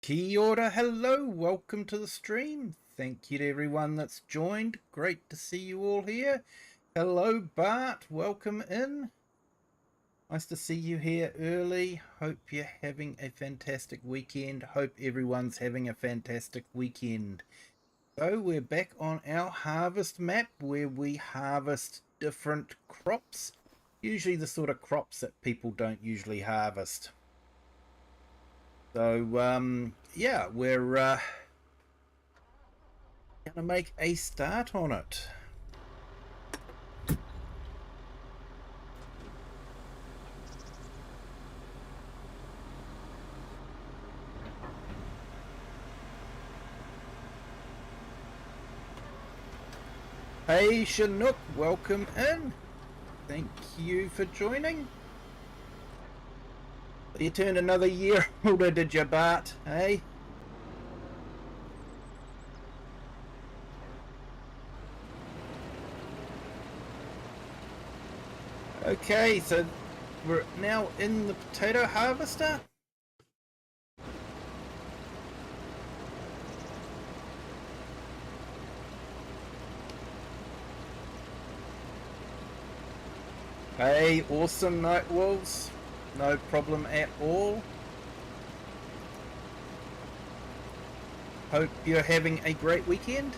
Kia ora, hello, welcome to the stream. Thank you to everyone that's joined. Great to see you all here. Hello, Bart, welcome in. Nice to see you here early. Hope you're having a fantastic weekend. Hope everyone's having a fantastic weekend. So we're back on our harvest map where we harvest different crops. Usually the sort of crops that people don't usually harvest. So, yeah, we're gonna make a start on it. Hey Chinook, welcome in. Thank you for joining. You turned another year older, did you, Bart? Hey? Okay, so we're now in the potato harvester. Hey, awesome Night Wolves. No problem at all. Hope you're having a great weekend.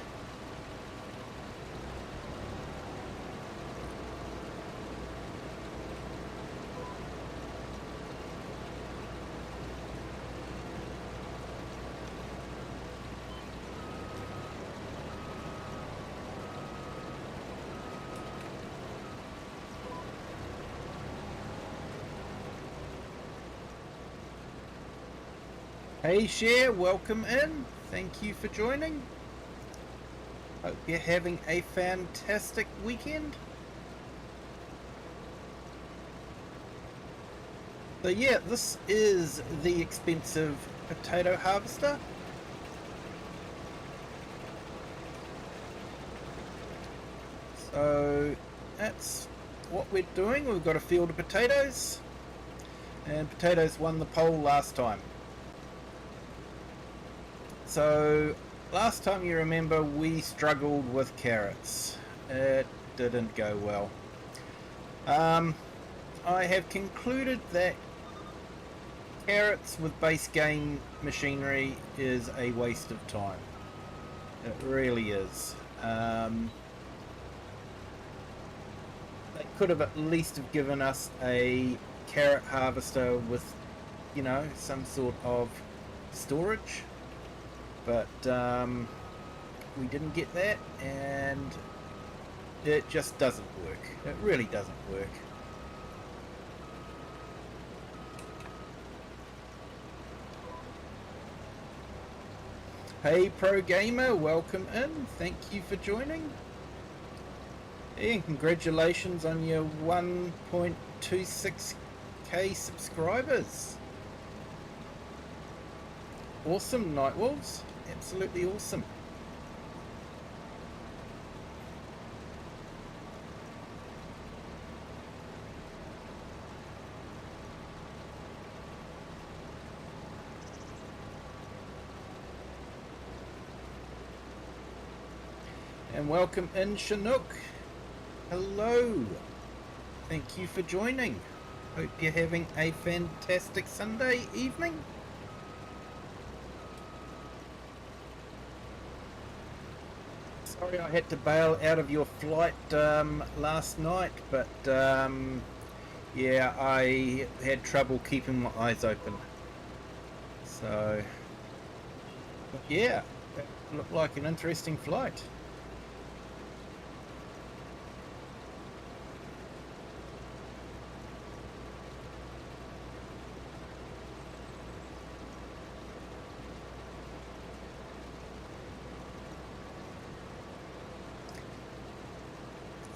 Hey Cher, welcome in. Thank you for joining. Hope you're having a fantastic weekend. So yeah, this is the expensive potato harvester. So that's what we're doing. We've got a field of potatoes, and potatoes won the poll last time. So last time, you remember, we struggled with carrots. It didn't go well. I have concluded that carrots with base game machinery is a waste of time. It really is. They could have at least have given us a carrot harvester with, you know, some sort of storage. But we didn't get that, and it just doesn't work. It really doesn't work. Hey Pro Gamer, welcome in. Thank you for joining. And congratulations on your 1.26k subscribers. Awesome, Nightwolves. Absolutely awesome. And welcome in, Chinook. Hello. Thank you for joining. Hope you're having a fantastic Sunday evening. Sorry I had to bail out of your flight last night, but yeah, I had trouble keeping my eyes open. So, but yeah, that looked like an interesting flight.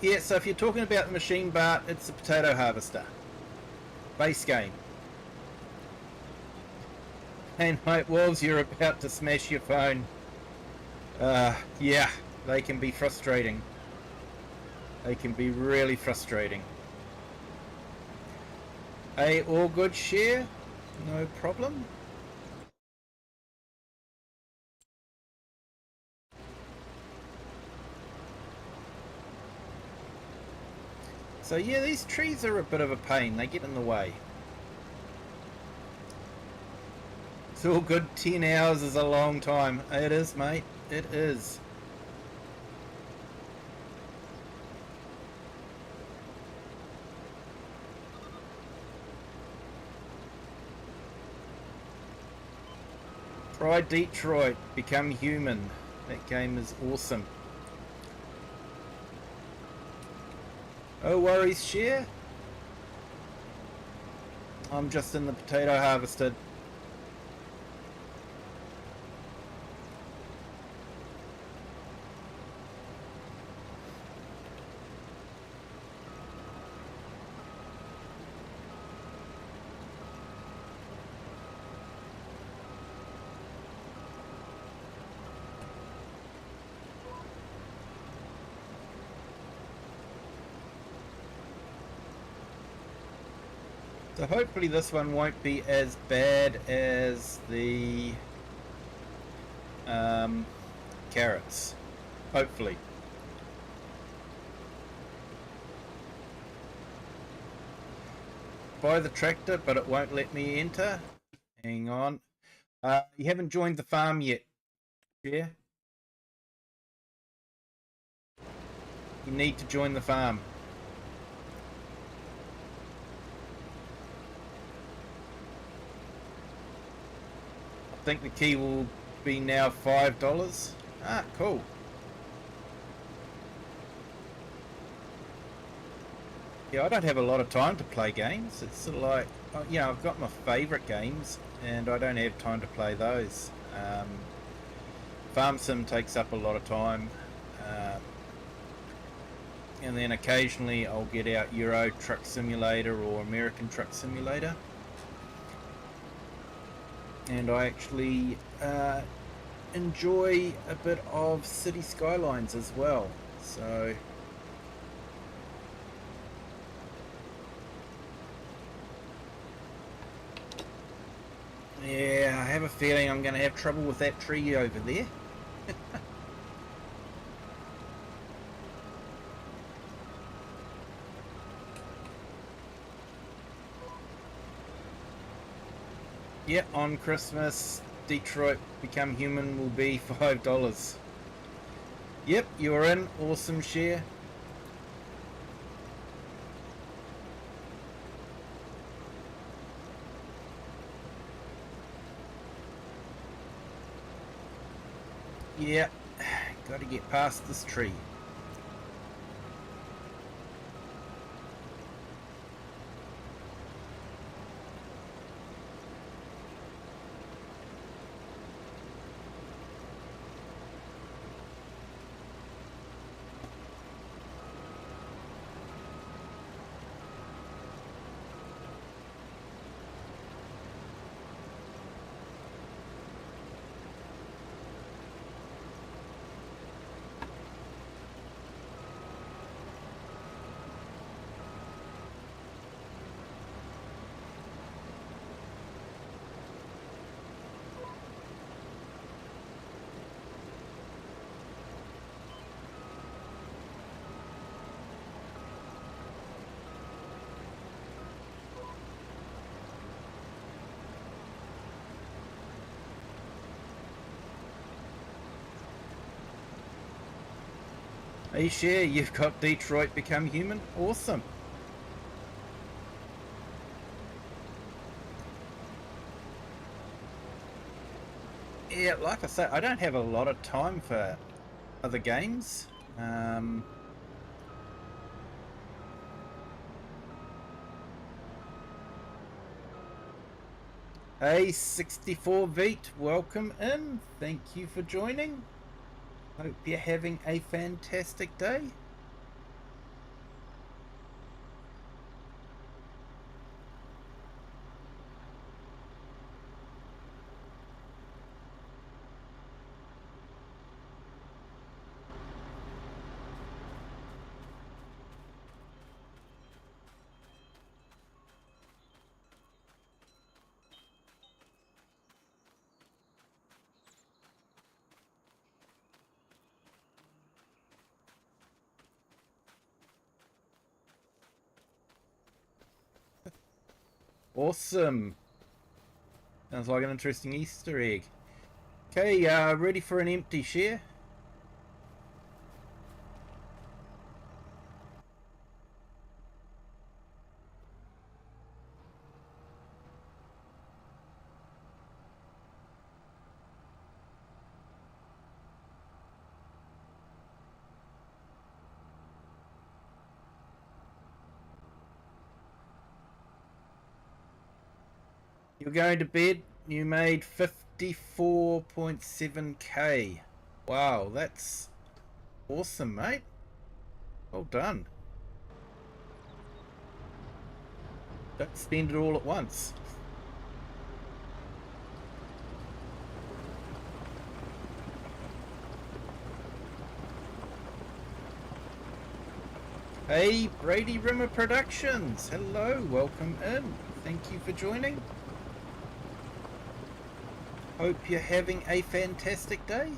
Yeah, so if you're talking about the machine, Bart, it's a potato harvester. Base game. And Night Wolves, you're about to smash your phone. Yeah, they can be frustrating. They can be really frustrating. Hey, all good, share? No problem. So yeah, these trees are a bit of a pain. They get in the way. It's all good. 10 hours is a long time. It is, mate. It is. Try Detroit. Become Human. That game is awesome. No worries, Share. I'm just in the potato harvested. So hopefully this one won't be as bad as the carrots. Hopefully. Buy the tractor, but it won't let me enter. Hang on. You haven't joined the farm yet, yeah? You need to join the farm. I think the key will be now $5. Ah, cool. Yeah, I don't have a lot of time to play games. It's sort of like, you know, I've got my favourite games and I don't have time to play those. Farm Sim takes up a lot of time. And then occasionally I'll get out Euro Truck Simulator or American Truck Simulator. And I actually enjoy a bit of City Skylines as well. So yeah, I have a feeling I'm going to have trouble with that tree over there. Yeah, on Christmas, Detroit Become Human will be $5. Yep, you're in. Awesome, Share. Yeah, got to get past this tree. Hey, Share, you've got Detroit Become Human. Awesome. Yeah, like I say, I don't have a lot of time for other games. Hey, 64 Veet, welcome in. Thank you for joining. Hope you're having a fantastic day. Awesome. Sounds like an interesting Easter egg. Okay, ready for an empty share? You're going to bed, you made 54.7k. Wow, that's awesome, mate. Well done. Don't spend it all at once. Hey, Brady Rimmer Productions. Hello, welcome in. Thank you for joining. Hope you're having a fantastic day.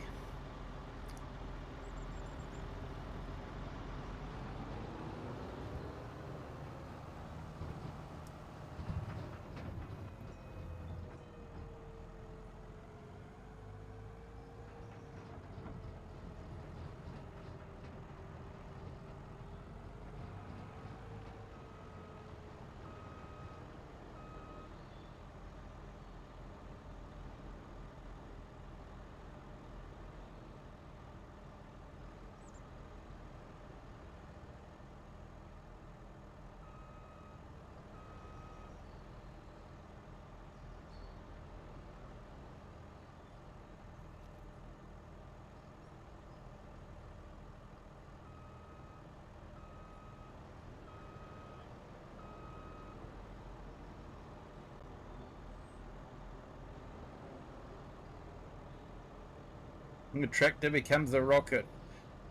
The tractor becomes a rocket,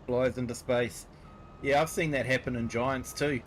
flies into space. Yeah, I've seen that happen in Giants too.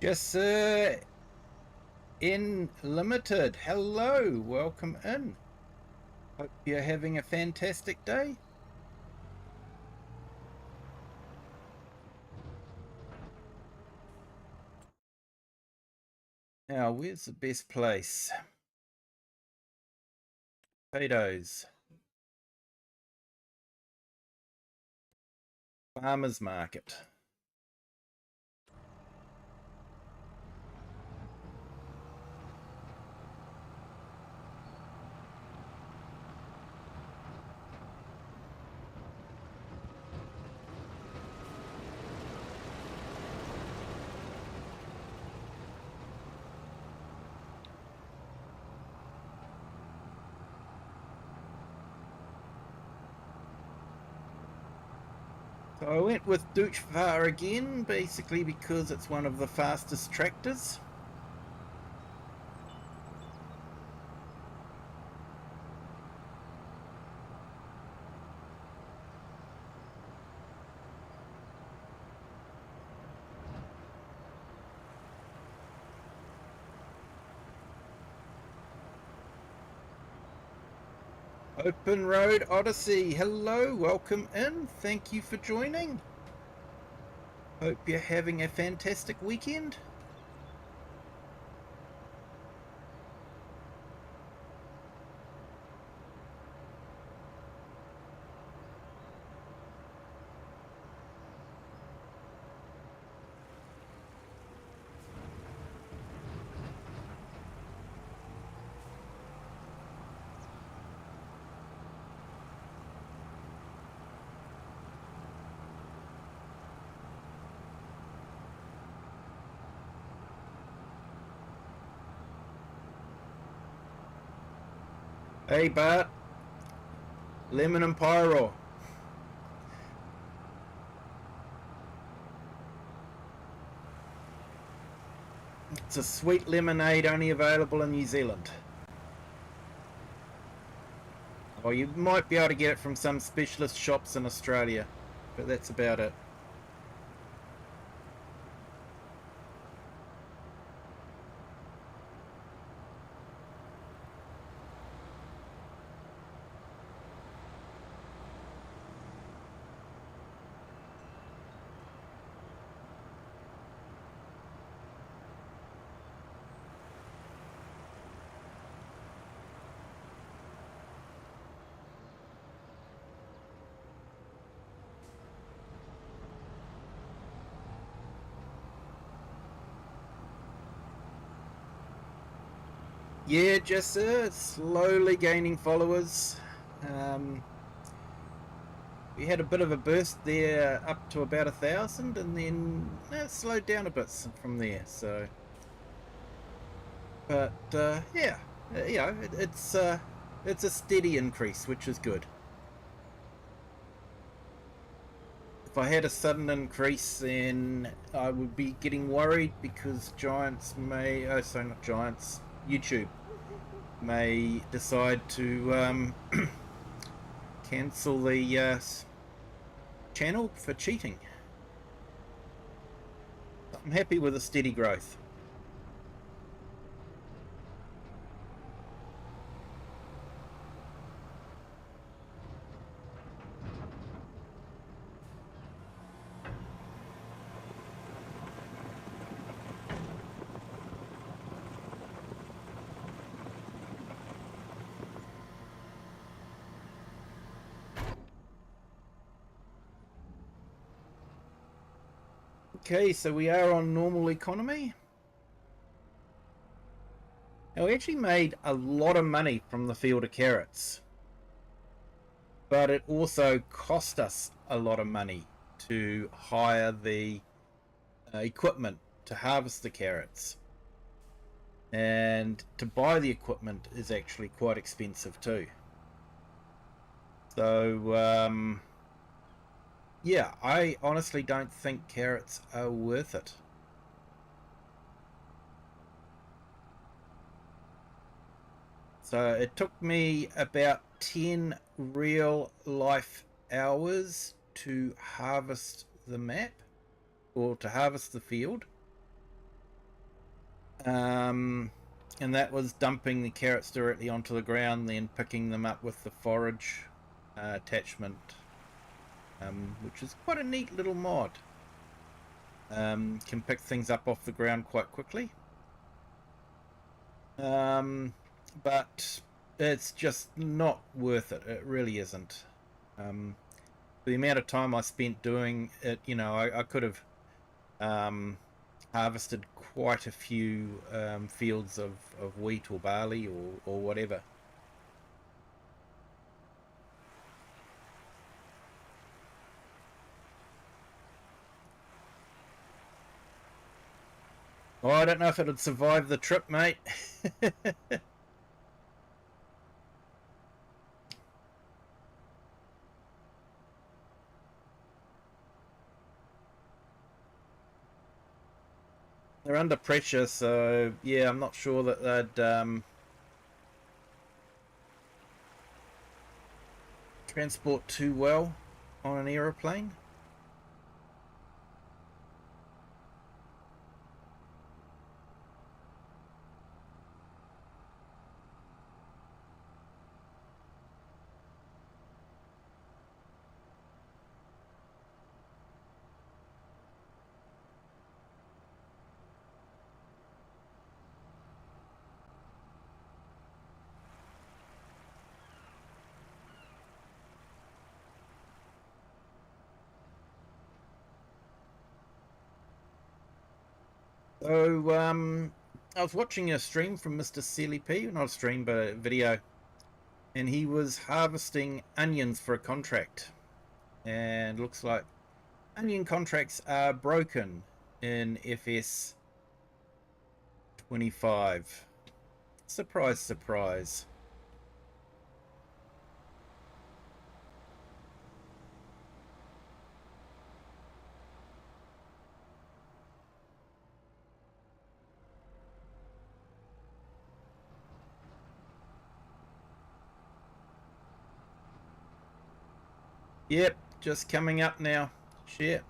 Yes, sir. In Limited. Hello, welcome in. Hope you're having a fantastic day. Now, where's the best place? Potatoes. Farmers market. So I went with Dutchvar again, basically because it's one of the fastest tractors. Open Road Odyssey, hello, welcome in, thank you for joining. Hope you're having a fantastic weekend. Hey Bart, lemon and pyro. It's a sweet lemonade only available in New Zealand. Or you might be able to get it from some specialist shops in Australia, but that's about it. Yeah, just slowly gaining followers. We had a bit of a burst there up to about 1,000, and then it slowed down a bit from there. So, but yeah, it's a steady increase, which is good. If I had a sudden increase, then I would be getting worried because Giants may, oh, sorry, not Giants, YouTube may decide to cancel the channel for cheating. I'm happy with a steady growth. Okay, so we are on normal economy. Now, we actually made a lot of money from the field of carrots, but it also cost us a lot of money to hire the equipment to harvest the carrots. And to buy the equipment is actually quite expensive too. So, yeah, I honestly don't think carrots are worth it. So it took me about 10 real life hours to harvest the map, or to harvest the field. And that was dumping the carrots directly onto the ground, then picking them up with the forage attachment, which is quite a neat little mod. Can pick things up off the ground quite quickly. But it's just not worth it. It really isn't. The amount of time I spent doing it, I could have harvested quite a few fields of wheat or barley or whatever. Oh, I don't know if it would survive the trip, mate. They're under pressure, so yeah, I'm not sure that they'd transport too well on an aeroplane. So, I was watching a stream from Mr. CLP, not a stream, but a video, and he was harvesting onions for a contract. And looks like onion contracts are broken in FS 25. Surprise, surprise. Yep, just coming up now. Share.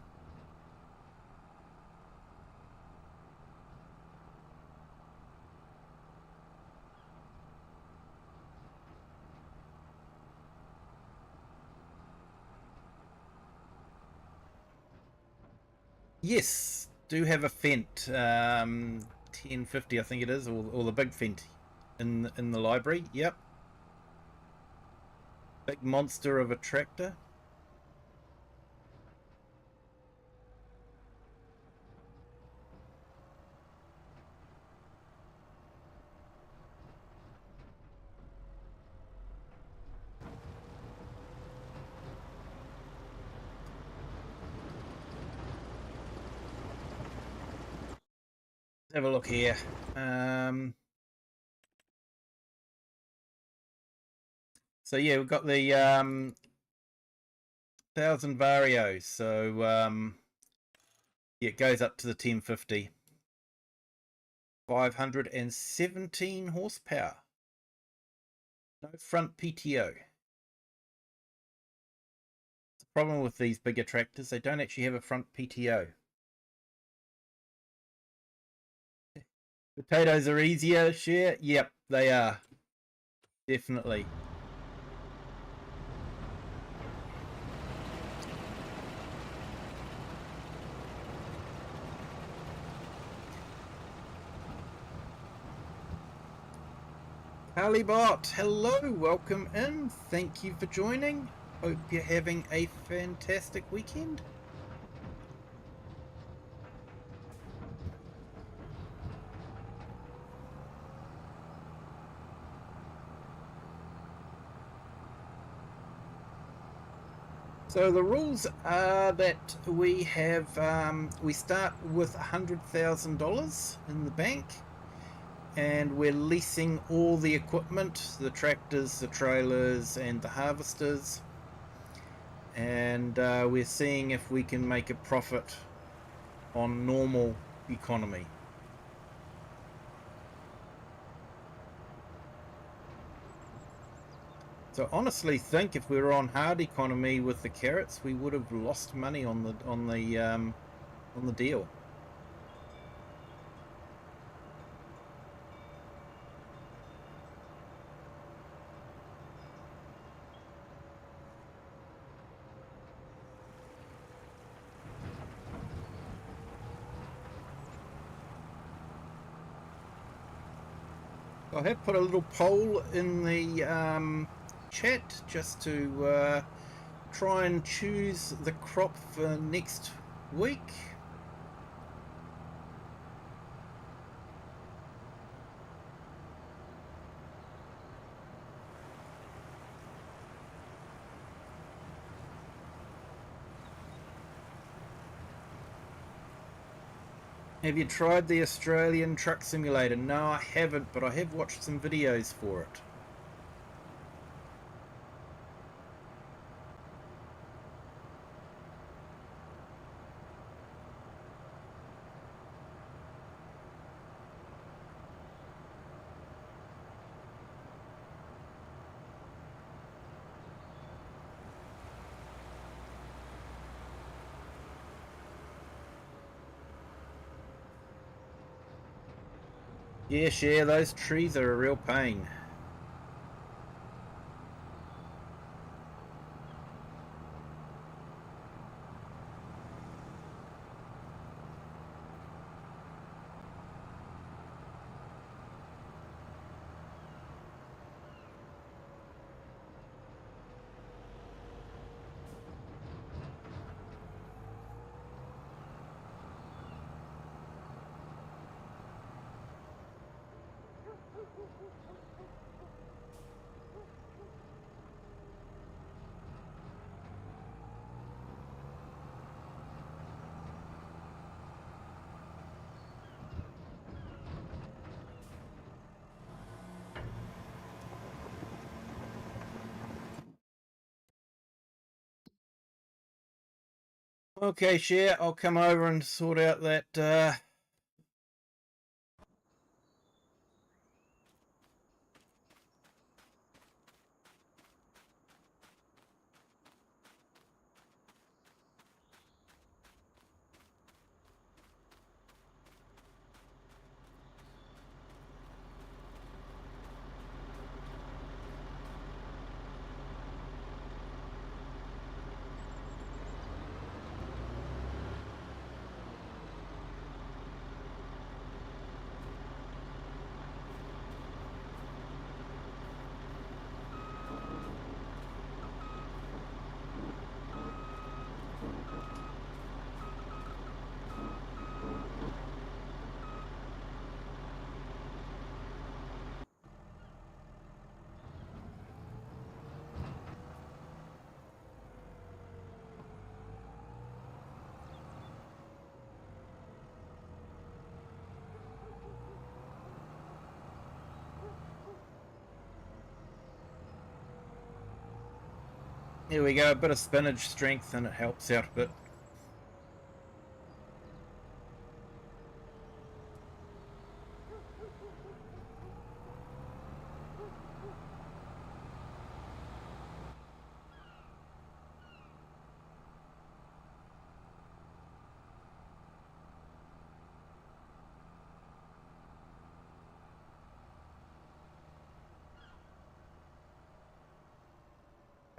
Yes, do have a Fent, 1050 I think it is, or the big Fent in the library. Yep, big monster of a tractor. Let's have a look here. So yeah, we've got the 1000 Vario. So yeah, it goes up to the 1050. 517 horsepower. No front PTO. The problem with these bigger tractors, they don't actually have a front PTO. Potatoes are easier, share? Yep, they are. Definitely. Carlybot, hello, welcome in. Thank you for joining. Hope you're having a fantastic weekend. So the rules are that we have we start with $100,000 in the bank, and we're leasing all the equipment, the tractors, the trailers, and the harvesters, and we're seeing if we can make a profit on normal economy. So I honestly think if we were on hard economy with the carrots, we would have lost money on the deal. I have put a little poll in the chat just to try and choose the crop for next week. Have you tried the Australian Truck Simulator? No, I haven't, but I have watched some videos for it. Yeah, those trees are a real pain. Okay, Share, I'll come over and sort out that Here we go, a bit of spinach strength and it helps out a bit.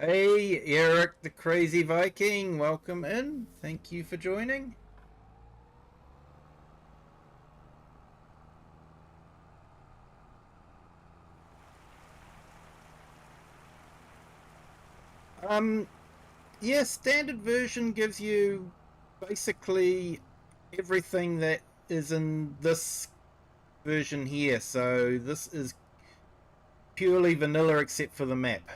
Hey, Eric the Crazy Viking, welcome in. Thank you for joining. Yeah, standard version gives you basically everything that is in this version here. So this is purely vanilla except for the map.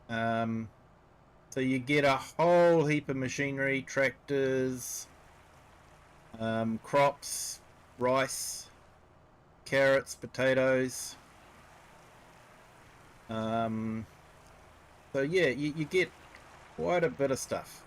So you get a whole heap of machinery, tractors, crops, rice, carrots, potatoes. So yeah, you get quite a bit of stuff.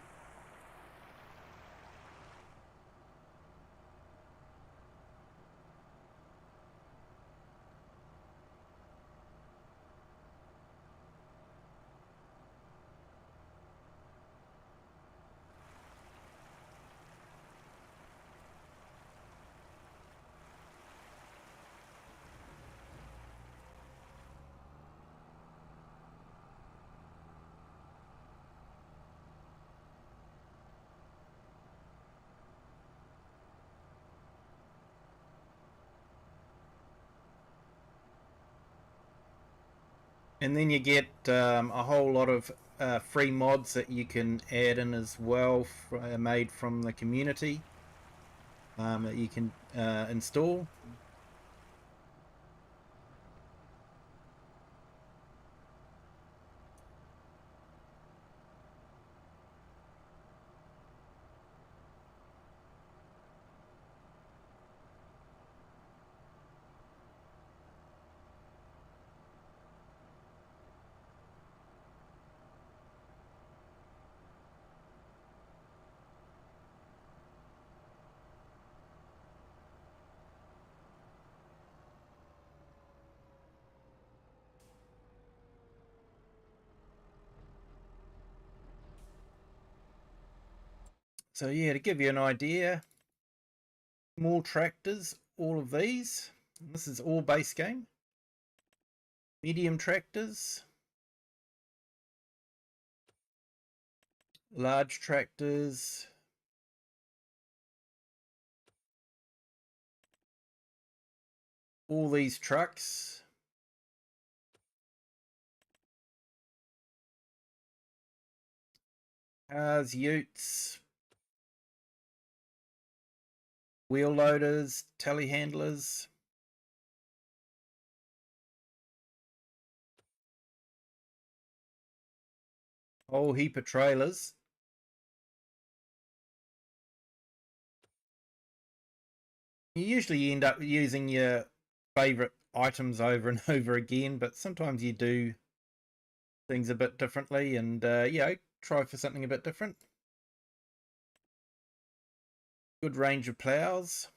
And then you get a whole lot of free mods that you can add in as well, made from the community, that you can install. So yeah, to give you an idea, small tractors, all of these. This is all base game. Medium tractors, large tractors, all these trucks, cars, utes, wheel loaders, telehandlers, whole heap of trailers. You usually end up using your favorite items over and over again, but sometimes you do things a bit differently and try for something a bit different. Good range of plows.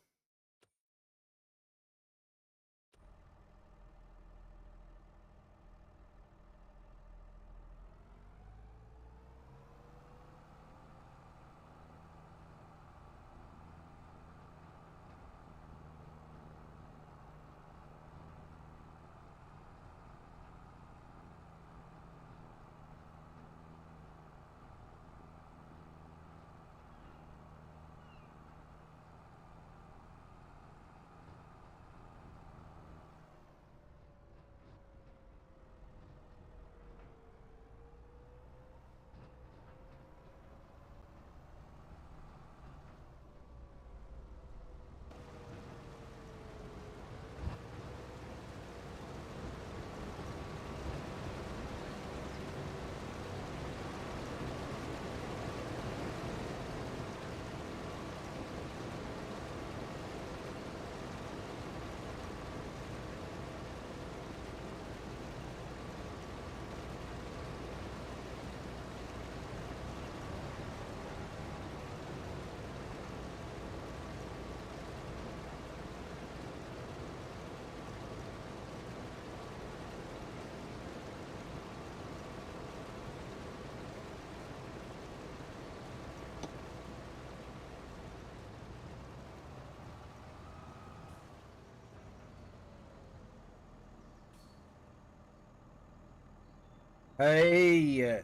Hey,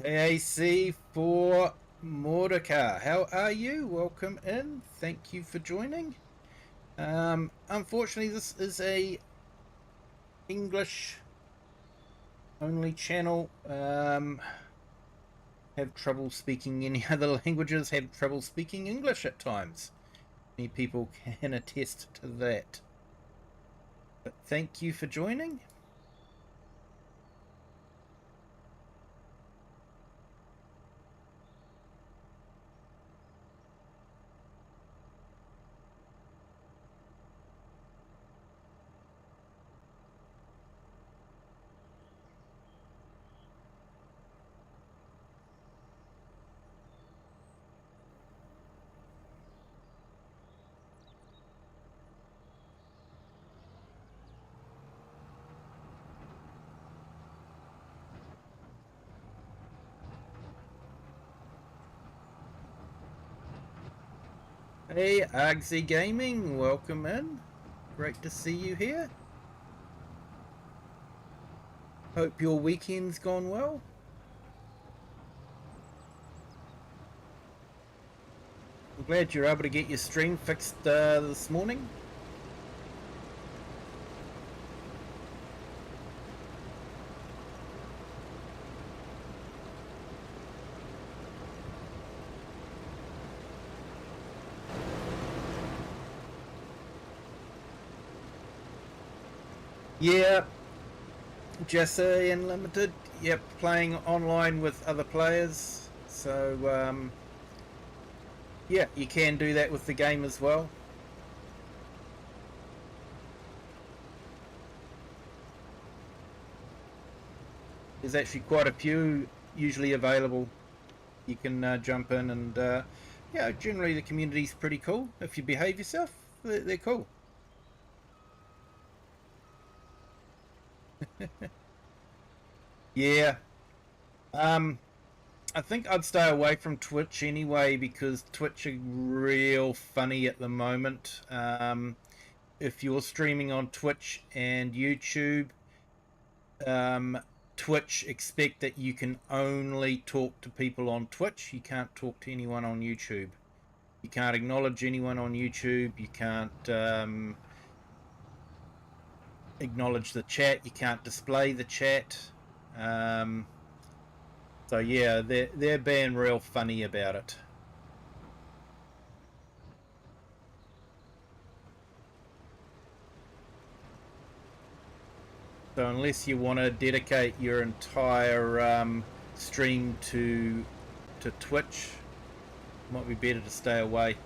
AAC for Mordecai. How are you? Welcome in. Thank you for joining. Unfortunately, this is a English only channel. Have trouble speaking any other languages, have trouble speaking English at times. Many people can attest to that. But thank you for joining. Hey, Argsy Gaming, welcome in. Great to see you here. Hope your weekend's gone well. I'm glad you're able to get your stream fixed this morning. Yeah, Jesse Unlimited. Yep, playing online with other players. So, yeah, you can do that with the game as well. There's actually quite a few usually available. You can jump in and, yeah, generally the community's pretty cool. If you behave yourself, they're cool. Yeah. I think I'd stay away from Twitch anyway because Twitch are real funny at the moment. If you're streaming on Twitch and YouTube, Twitch expect that you can only talk to people on Twitch. You can't talk to anyone on YouTube. You can't acknowledge anyone on YouTube. You can't acknowledge the chat. You can't display the chat. So yeah, they're being real funny about it. So unless you want to dedicate your entire stream to Twitch, it might be better to stay away.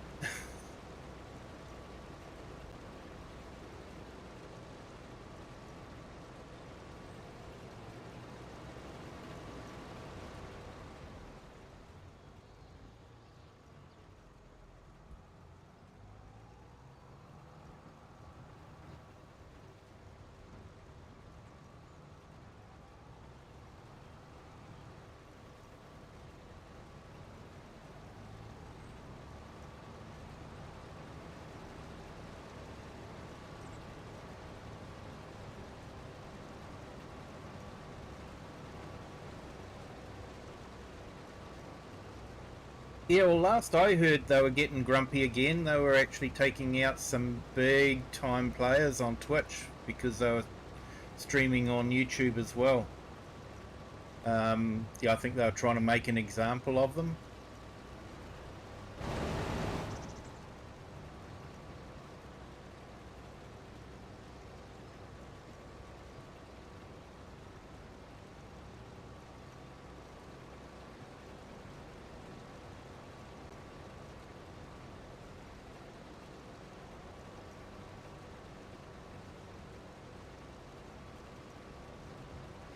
Yeah, well, last I heard they were getting grumpy again. They were actually taking out some big time players on Twitch because they were streaming on YouTube as well. Yeah, I think they were trying to make an example of them.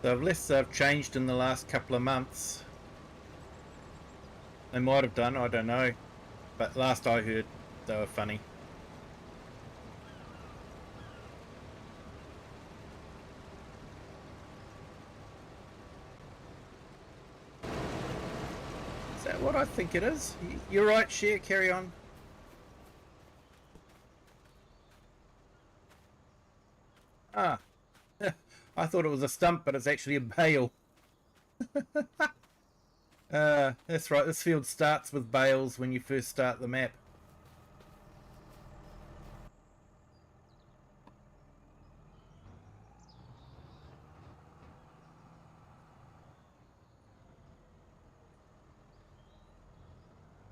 So unless they've changed in the last couple of months, they might have done, I don't know. But last I heard, they were funny. Is that what I think it is? You're right, Share, carry on. Ah, I thought it was a stump, but it's actually a bale. That's right, this field starts with bales when you first start the map.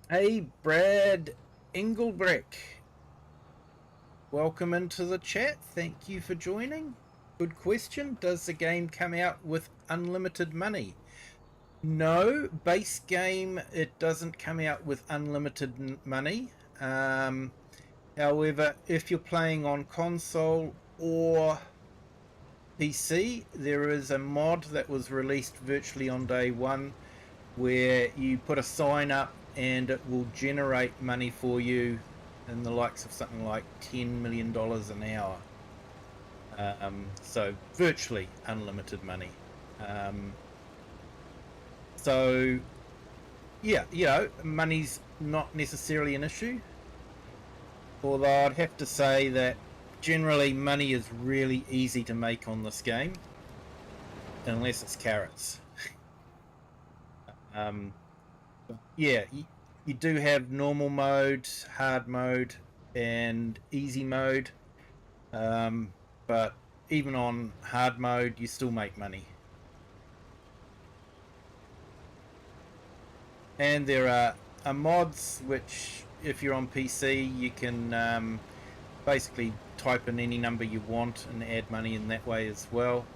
Hey, Brad Engelbrecht. Welcome into the chat. Thank you for joining. Good question. Does the game come out with unlimited money? No, base game, it doesn't come out with unlimited money. However, if you're playing on console or PC, there is a mod that was released virtually on day one where you put a sign up and it will generate money for you in the likes of something like $10 million an hour. So virtually unlimited money. So yeah, you know, money's not necessarily an issue. Although I'd have to say that generally money is really easy to make on this game, unless it's carrots. Yeah, you do have normal mode, hard mode, and easy mode. But even on hard mode, you still make money. And there are mods which, if you're on PC, you can basically type in any number you want and add money in that way as well.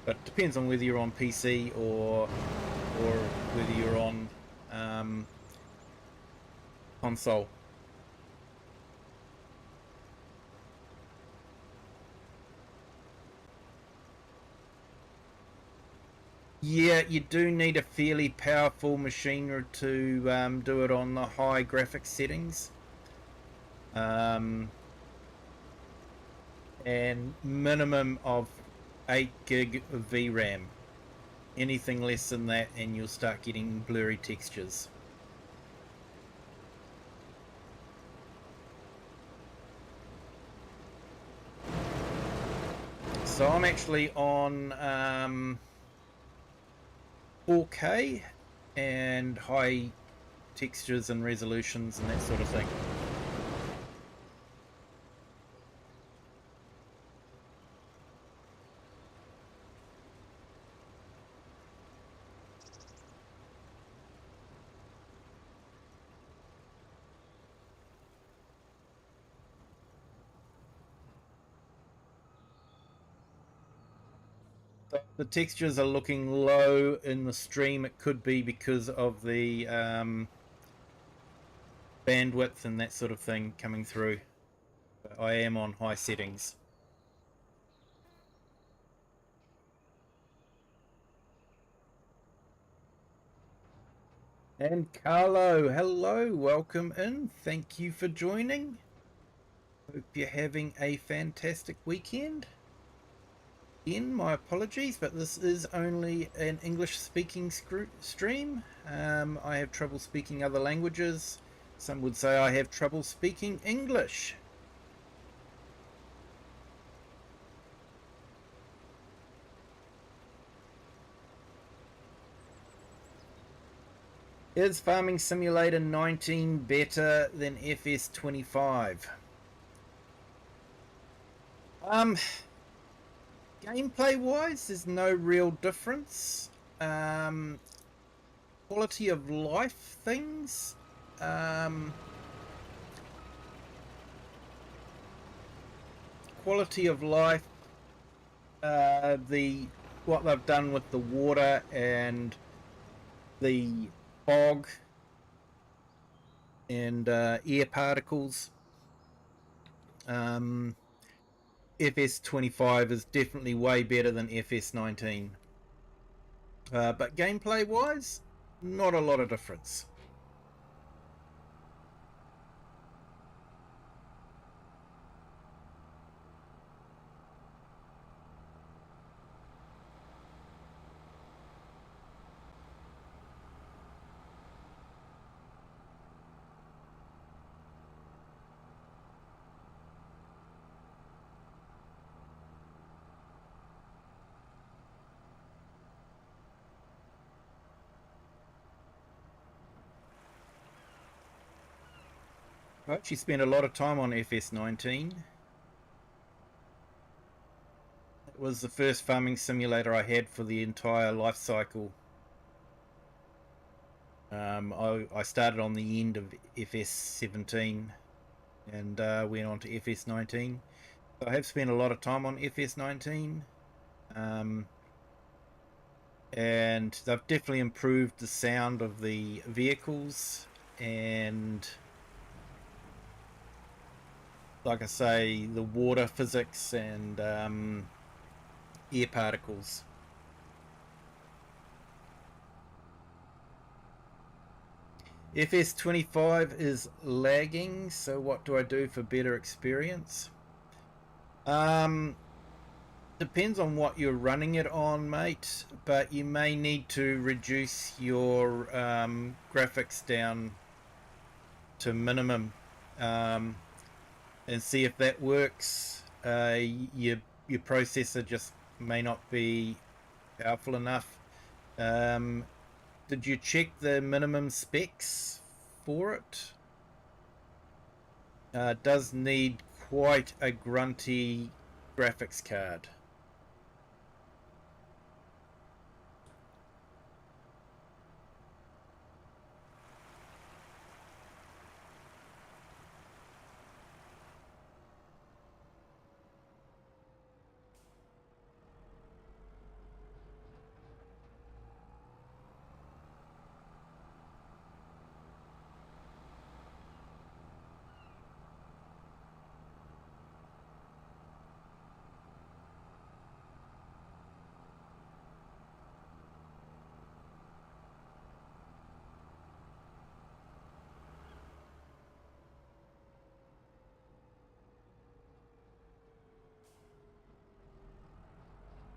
But it depends on whether you're on PC or whether you're on console. Yeah, you do need a fairly powerful machine to do it on the high graphics settings. And minimum of 8 gig of VRAM. Anything less than that and you'll start getting blurry textures. So I'm actually on 4K and high textures and resolutions and that sort of thing. The textures are looking low in the stream. It could be because of the bandwidth and that sort of thing coming through. But I am on high settings. And Carlo, hello, welcome in. Thank you for joining. Hope you're having a fantastic weekend. Again, my apologies, but this is only an English-speaking stream. I have trouble speaking other languages. Some would say I have trouble speaking English. Is Farming Simulator 19 better than FS25? Gameplay wise, there's no real difference. Quality of life things, quality of life, what they've done with the water and the fog and air particles. FS25 is definitely way better than FS19. But gameplay wise, not a lot of difference. I actually spent a lot of time on FS19. It was the first farming simulator I had for the entire life cycle. I started on the end of FS17 and went on to FS19. So I have spent a lot of time on FS19. And they've definitely improved the sound of the vehicles, and like I say, the water physics and air particles. FS25 is lagging, so what do I do for better experience? Depends on what you're running it on, mate, but you may need to reduce your graphics down to minimum and see if that works. Your processor just may not be powerful enough. Did you check the minimum specs for it? Does need quite a grunty graphics card.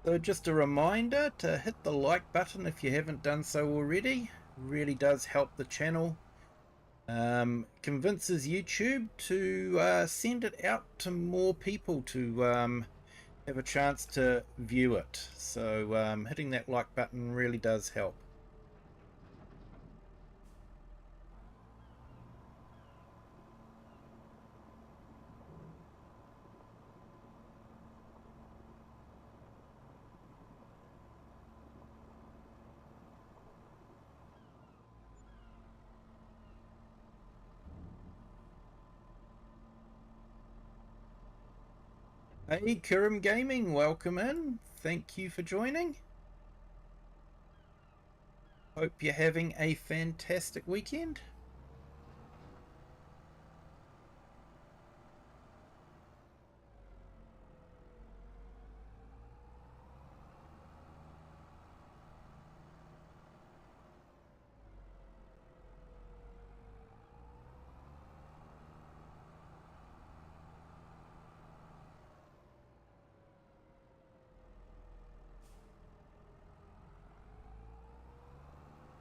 So just a reminder to hit the like button if you haven't done so already. Really does help the channel. Convinces YouTube to send it out to more people to have a chance to view it. So hitting that like button really does help. Hey, Kurum Gaming, welcome in. Thank you for joining. Hope you're having a fantastic weekend.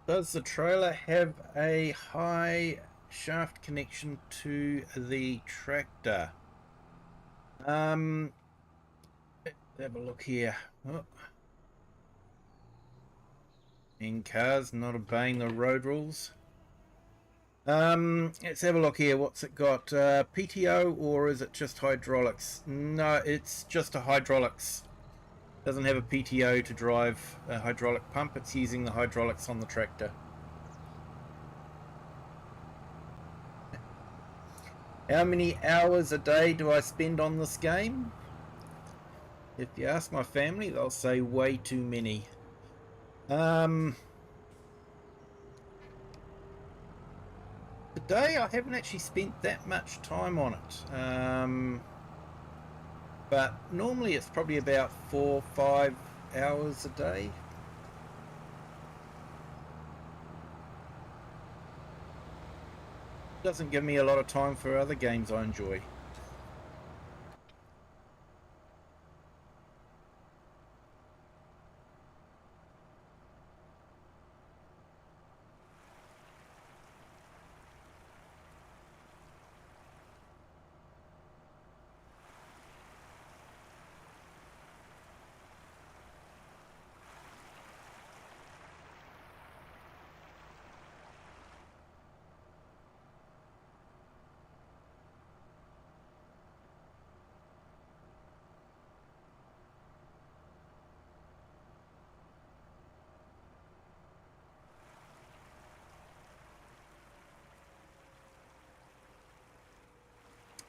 Does the trailer have a high shaft connection to the tractor? Let's have a look here. Oh. In cars, not obeying the road rules. Let's have a look here. What's it got? PTO, or is it just hydraulics? No, it's just a hydraulics. Doesn't have a PTO to drive a hydraulic pump. It's using the hydraulics on the tractor. How many hours a day do I spend on this game? If you ask my family, they'll say way too many. Today I haven't actually spent that much time on it. But normally it's probably about 4 or 5 hours a day. Doesn't give me a lot of time for other games I enjoy.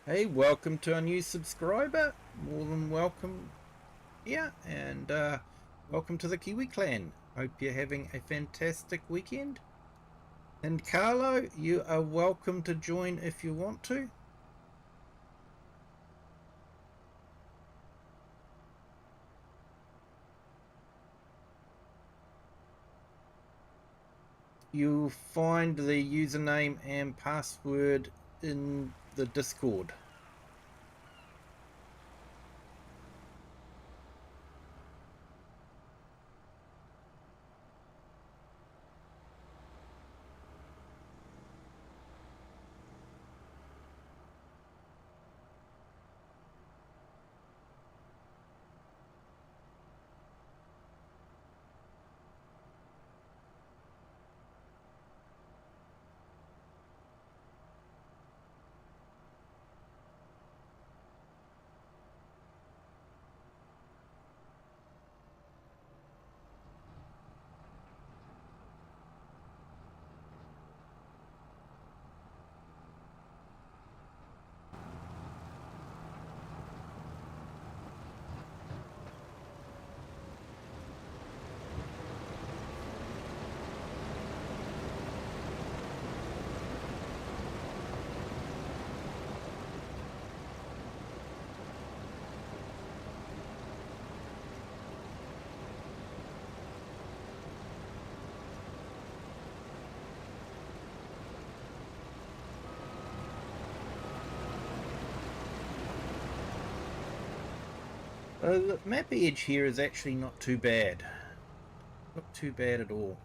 Hey, welcome to our new subscriber. More than welcome here, and welcome to the Kiwi clan. Hope you're having a fantastic weekend. And Carlo, you are welcome to join if you want to. You'll find the username and password in the Discord. The map edge here is actually not too bad. Not too bad at all.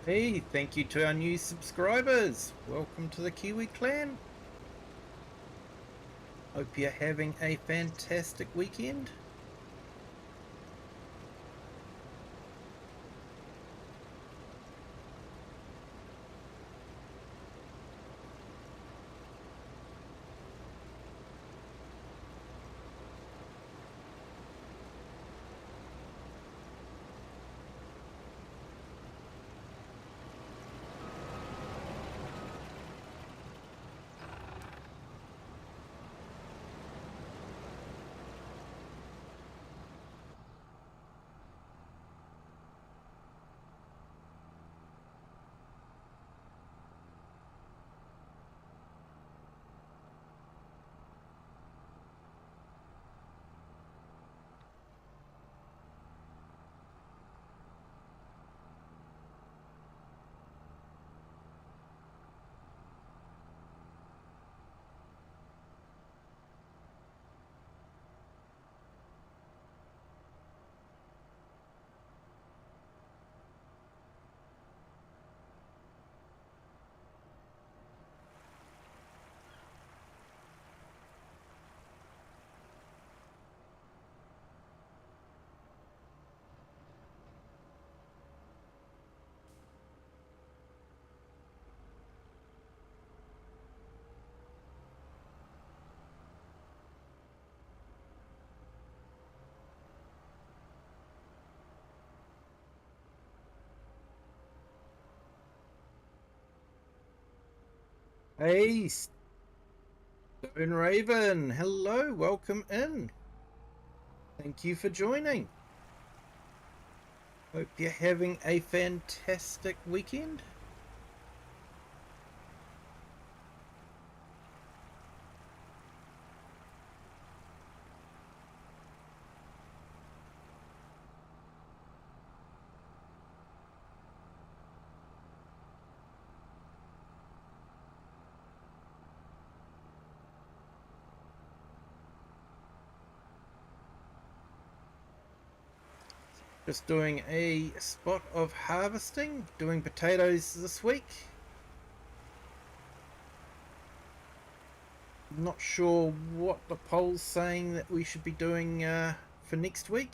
Hey, thank you to our new subscribers. Welcome to the Kiwi clan. Hope you're having a fantastic weekend. Hey, Stone Raven. Hello, welcome in. Thank you for joining. Hope you're having a fantastic weekend. Just doing a spot of harvesting, doing potatoes this week. Not sure what the poll's saying that we should be doing for next week.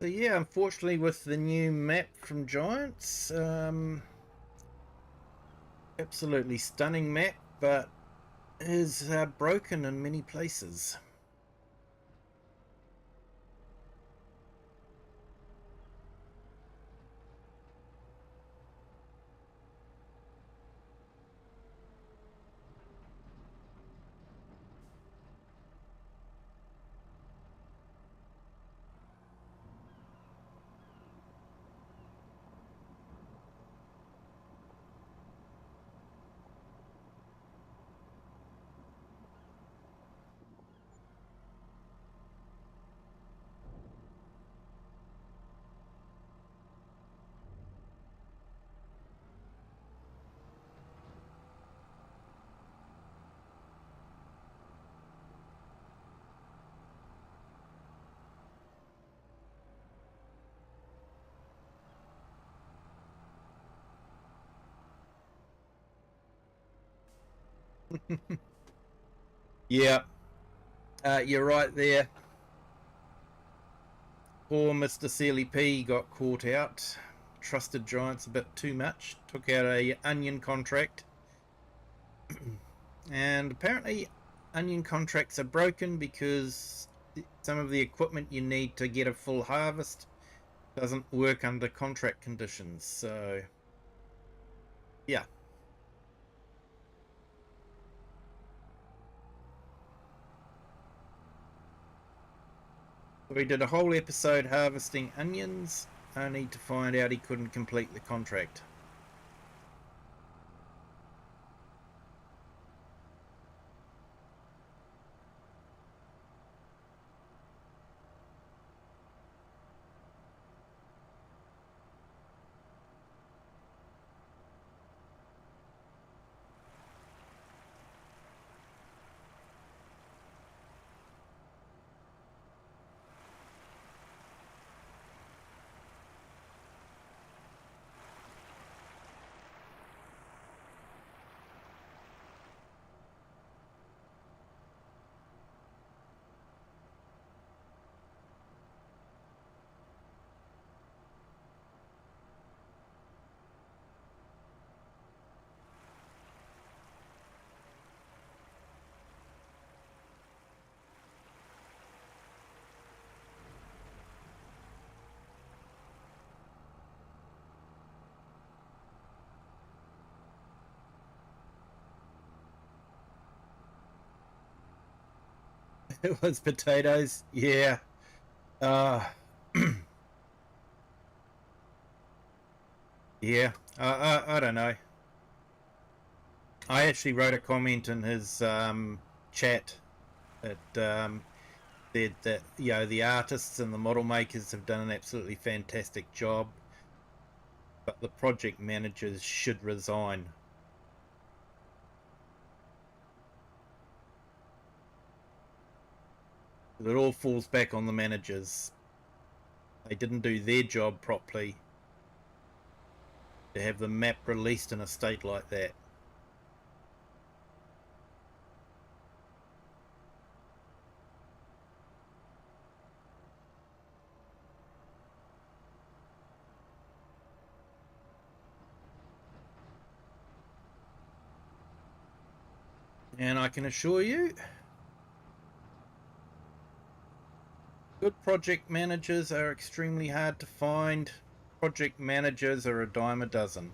So yeah, unfortunately with the new map from Giants, absolutely stunning map, but is broken in many places. Yeah, you're right there. Poor Mr. Sealy P got caught out. Trusted Giants a bit too much. Took out a onion contract. And apparently onion contracts are broken because some of the equipment you need to get a full harvest doesn't work under contract conditions. So, yeah. We did a whole episode harvesting onions, only to find out he couldn't complete the contract. It was potatoes, yeah. Uh, yeah, I don't know. I actually wrote a comment in his chat that said that, you know, the artists and the model makers have done an absolutely fantastic job, but the project managers should resign. It all falls back on the managers. They didn't do their job properly to have the map released in a state like that. And I can assure you, good project managers are extremely hard to find. Project managers are a dime a dozen.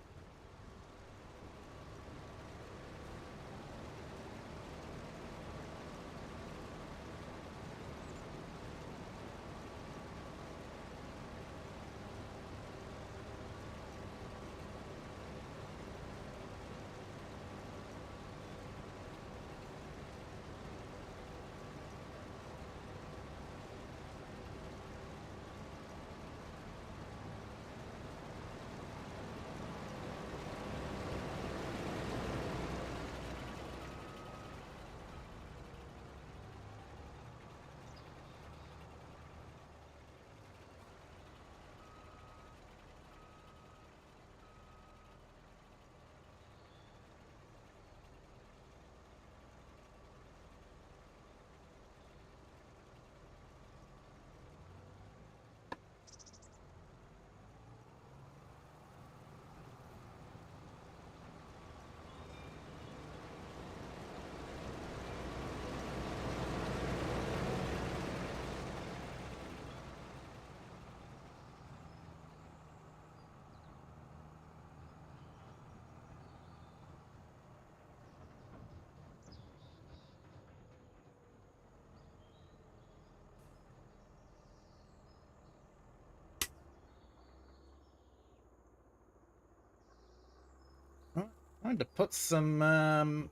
I wanted to put some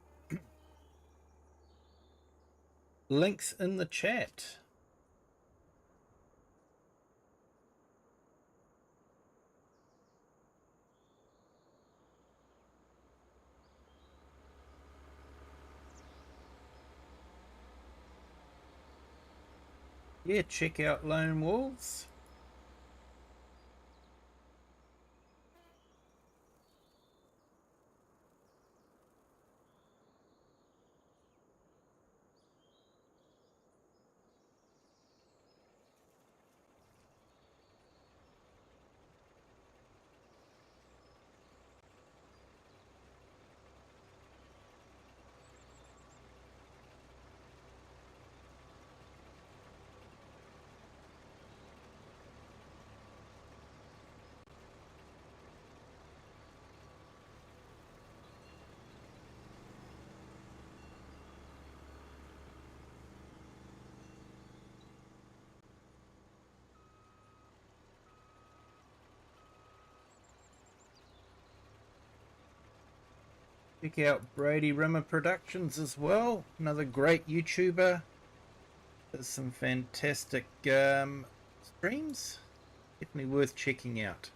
links in the chat. Yeah, check out Lone Wolves. Check out Brady Rimmer Productions as well. Another great YouTuber. Does some fantastic streams. Definitely worth checking out.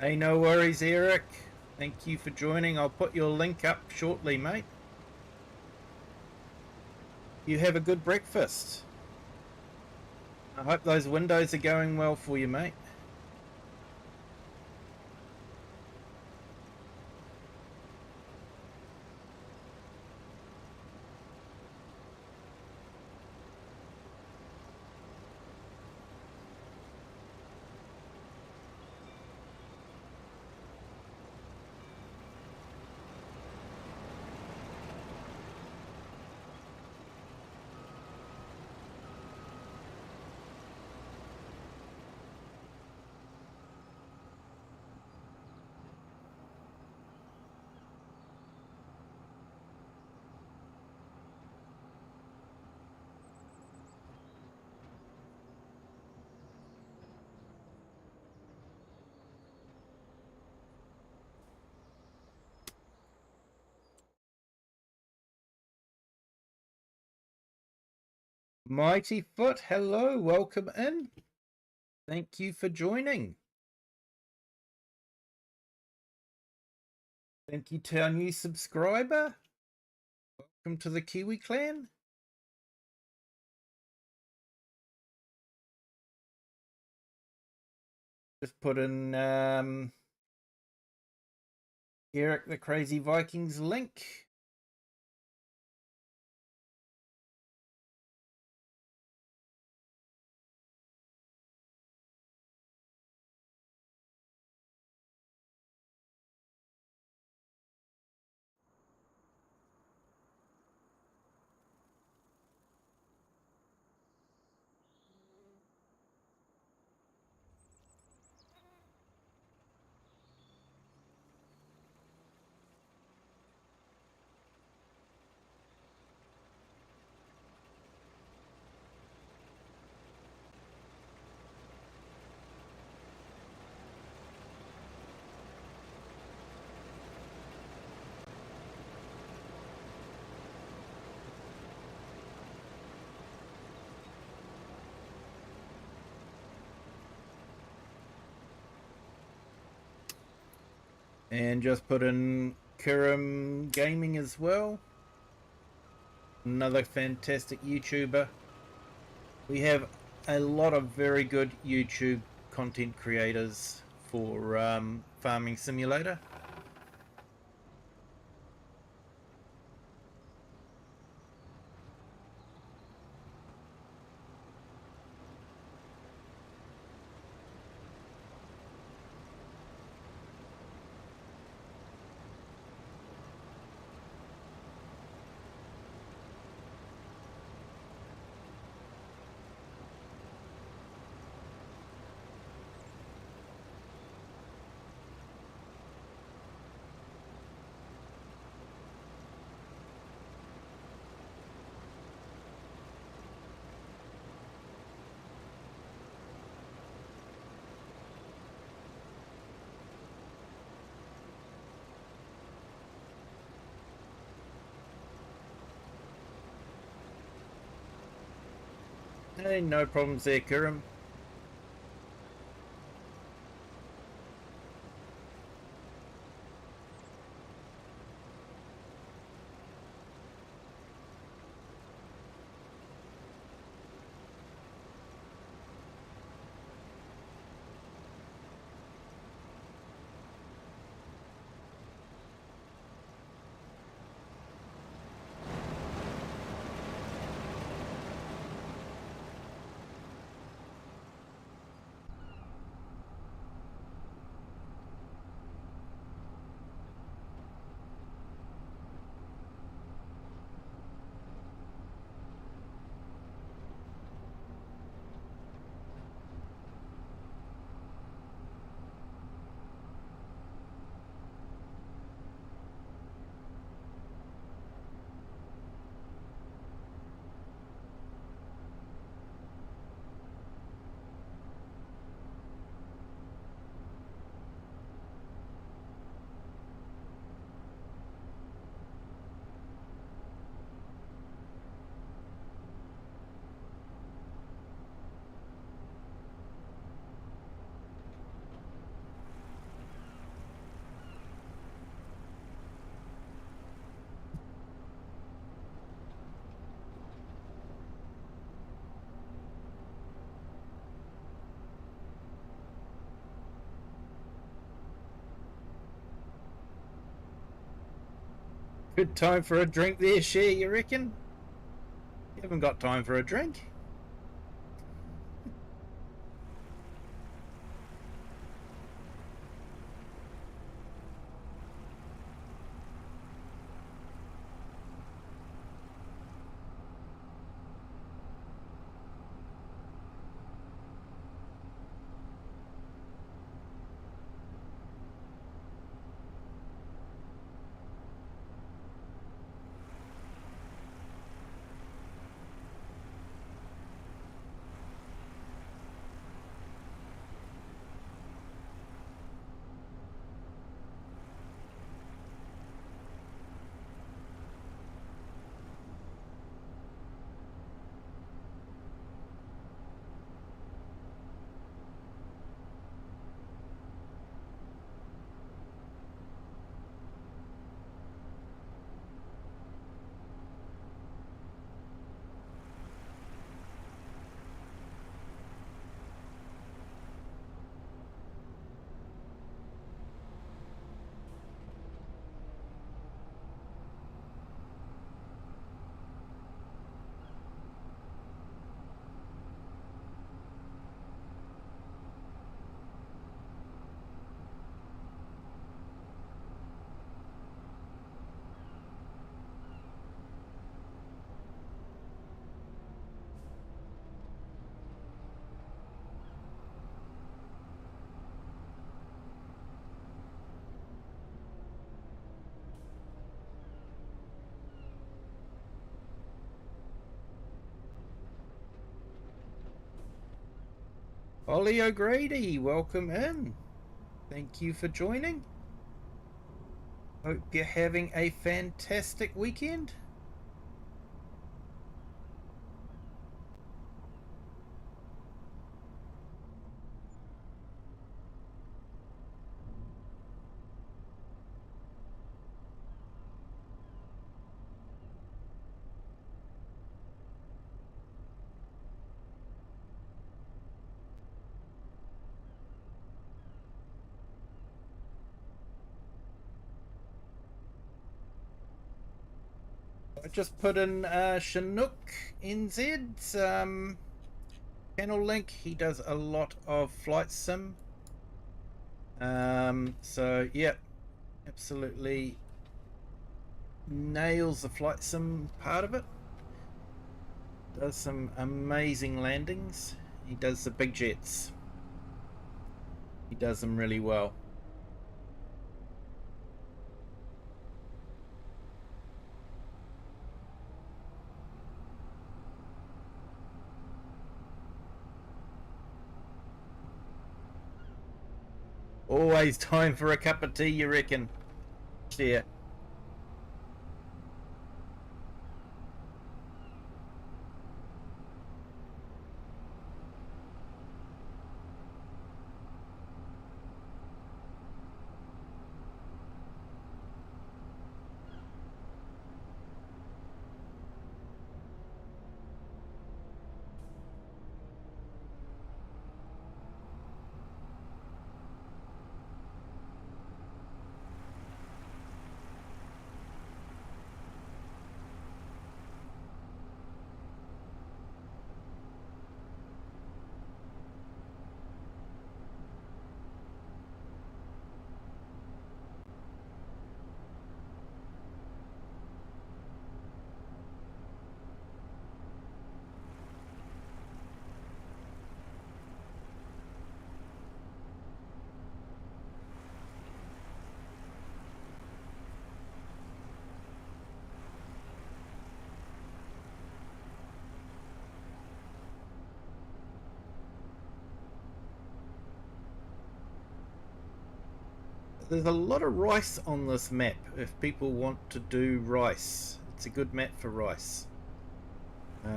Hey, no worries, Eric. Thank you for joining. I'll put your link up shortly, mate. You have a good breakfast. I hope those windows are going well for you, mate. Mighty Foot, hello, welcome in. Thank you for joining. Thank you to our new subscriber. Welcome to the Kiwi clan. Just put in Eric the Crazy Vikings link. And just put in Kirim Gaming as well. Another fantastic YouTuber. We have a lot of very good YouTube content creators for Farming Simulator. Hey, no problems there, Kirim. Good time for a drink there, Cher, you reckon? You haven't got time for a drink? Ollie O'Grady, welcome in. Thank you for joining. Hope you're having a fantastic weekend. I just put in Chinook NZ's channel link. He does a lot of flight sim. So yeah, absolutely nails the flight sim part of it. Does some amazing landings. He does the big jets. He does them really well. Always time for a cup of tea, you reckon? Yeah. There's a lot of rice on this map if people want to do rice. It's a good map for rice.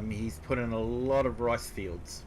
He's put in a lot of rice fields.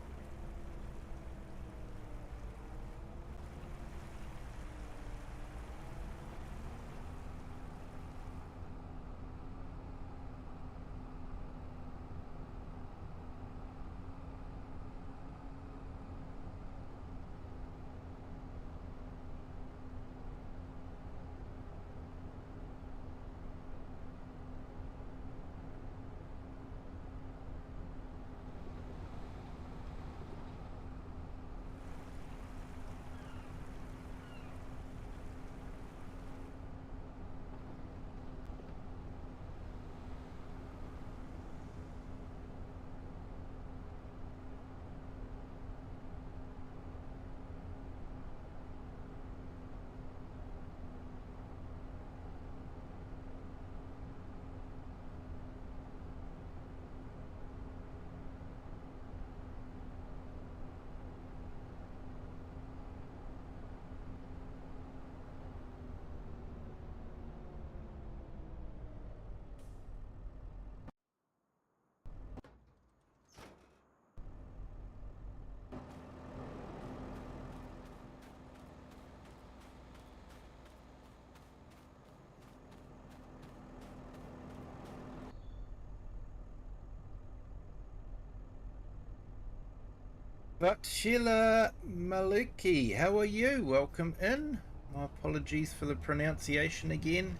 But Sheila Maluki, how are you? Welcome in. My apologies for the pronunciation again.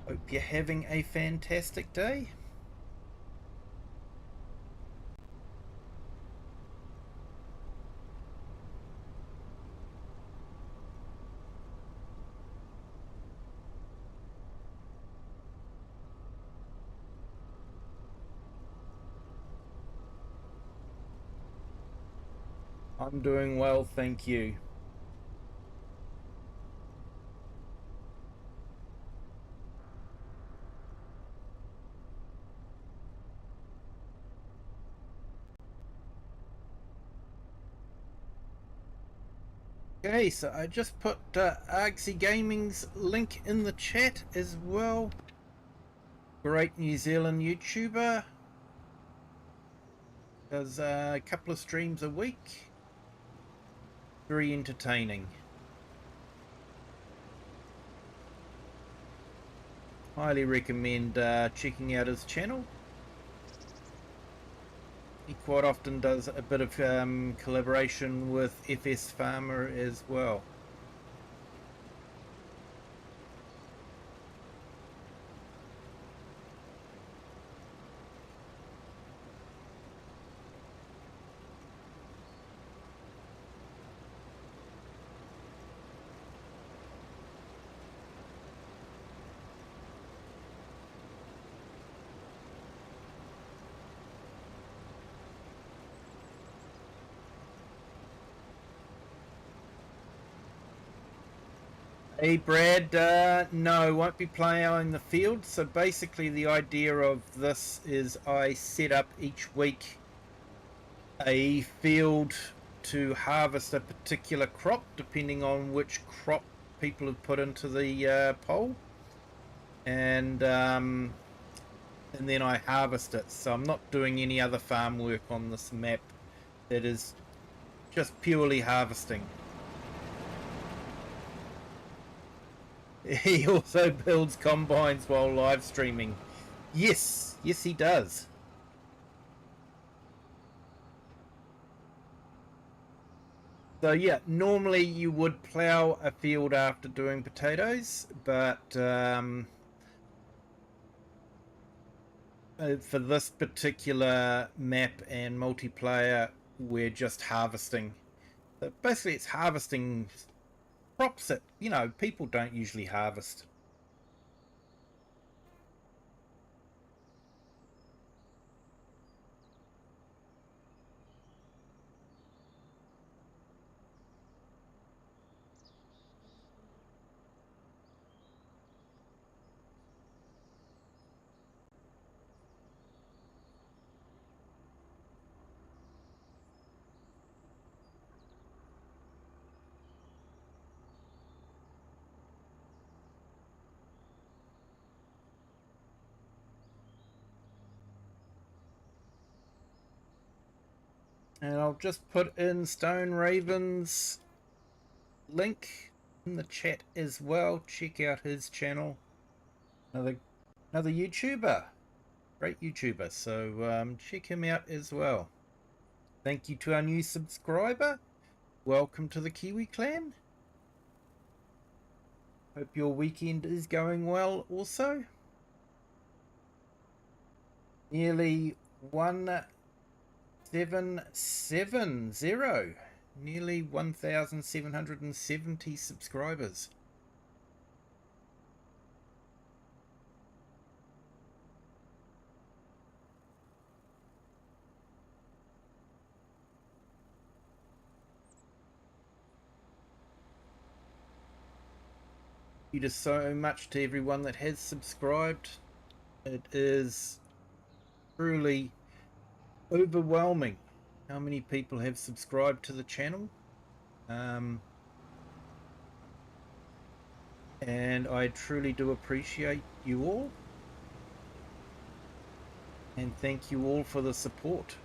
Hope you're having a fantastic day. I'm doing well, thank you. Okay, so I just put Argsy Gaming's link in the chat as well. Great New Zealand YouTuber. Does a couple of streams a week. Very entertaining. Highly recommend checking out his channel. He quite often does a bit of collaboration with FS Farmer as well. Hey Brad, no, won't be plowing the field. So basically the idea of this is I set up each week a field to harvest a particular crop depending on which crop people have put into the poll, and then I harvest it. So I'm not doing any other farm work on this map. It is just purely harvesting. He also builds combines while live streaming. Yes, yes he does. So yeah, normally you would plough a field after doing potatoes, but for this particular map and multiplayer, we're just harvesting. So basically it's harvesting crops that, you know, people don't usually harvest. And I'll just put in Stone Raven's link in the chat as well. Check out his channel. Another YouTuber. Great YouTuber. So check him out as well. Thank you to our new subscriber. Welcome to the Kiwi clan. Hope your weekend is going well also. Nearly 1770. Nearly 1,770 subscribers. Thank you so much to everyone that has subscribed. It is truly overwhelming how many people have subscribed to the channel, and I truly do appreciate you all, and thank you all for the support.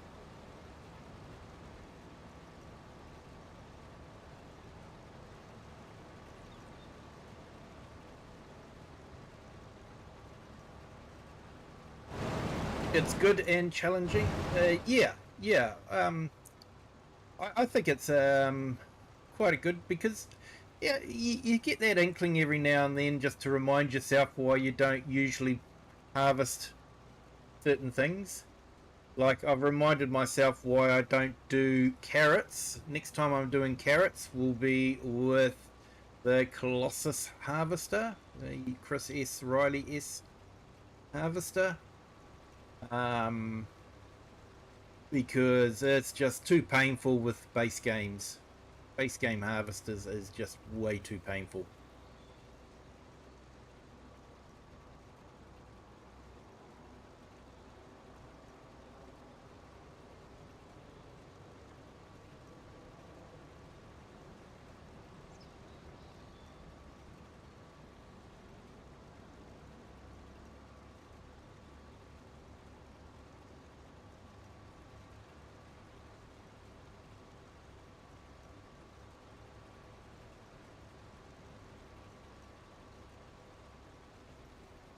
It's good and challenging. Yeah. I think it's quite a good, because yeah, you get that inkling every now and then just to remind yourself why you don't usually harvest certain things. Like, I've reminded myself why I don't do carrots. Next time I'm doing carrots will be with the Colossus Harvester, the Chris S. Riley S. Harvester. Because it's just too painful with base games. Base game harvesters is just way too painful.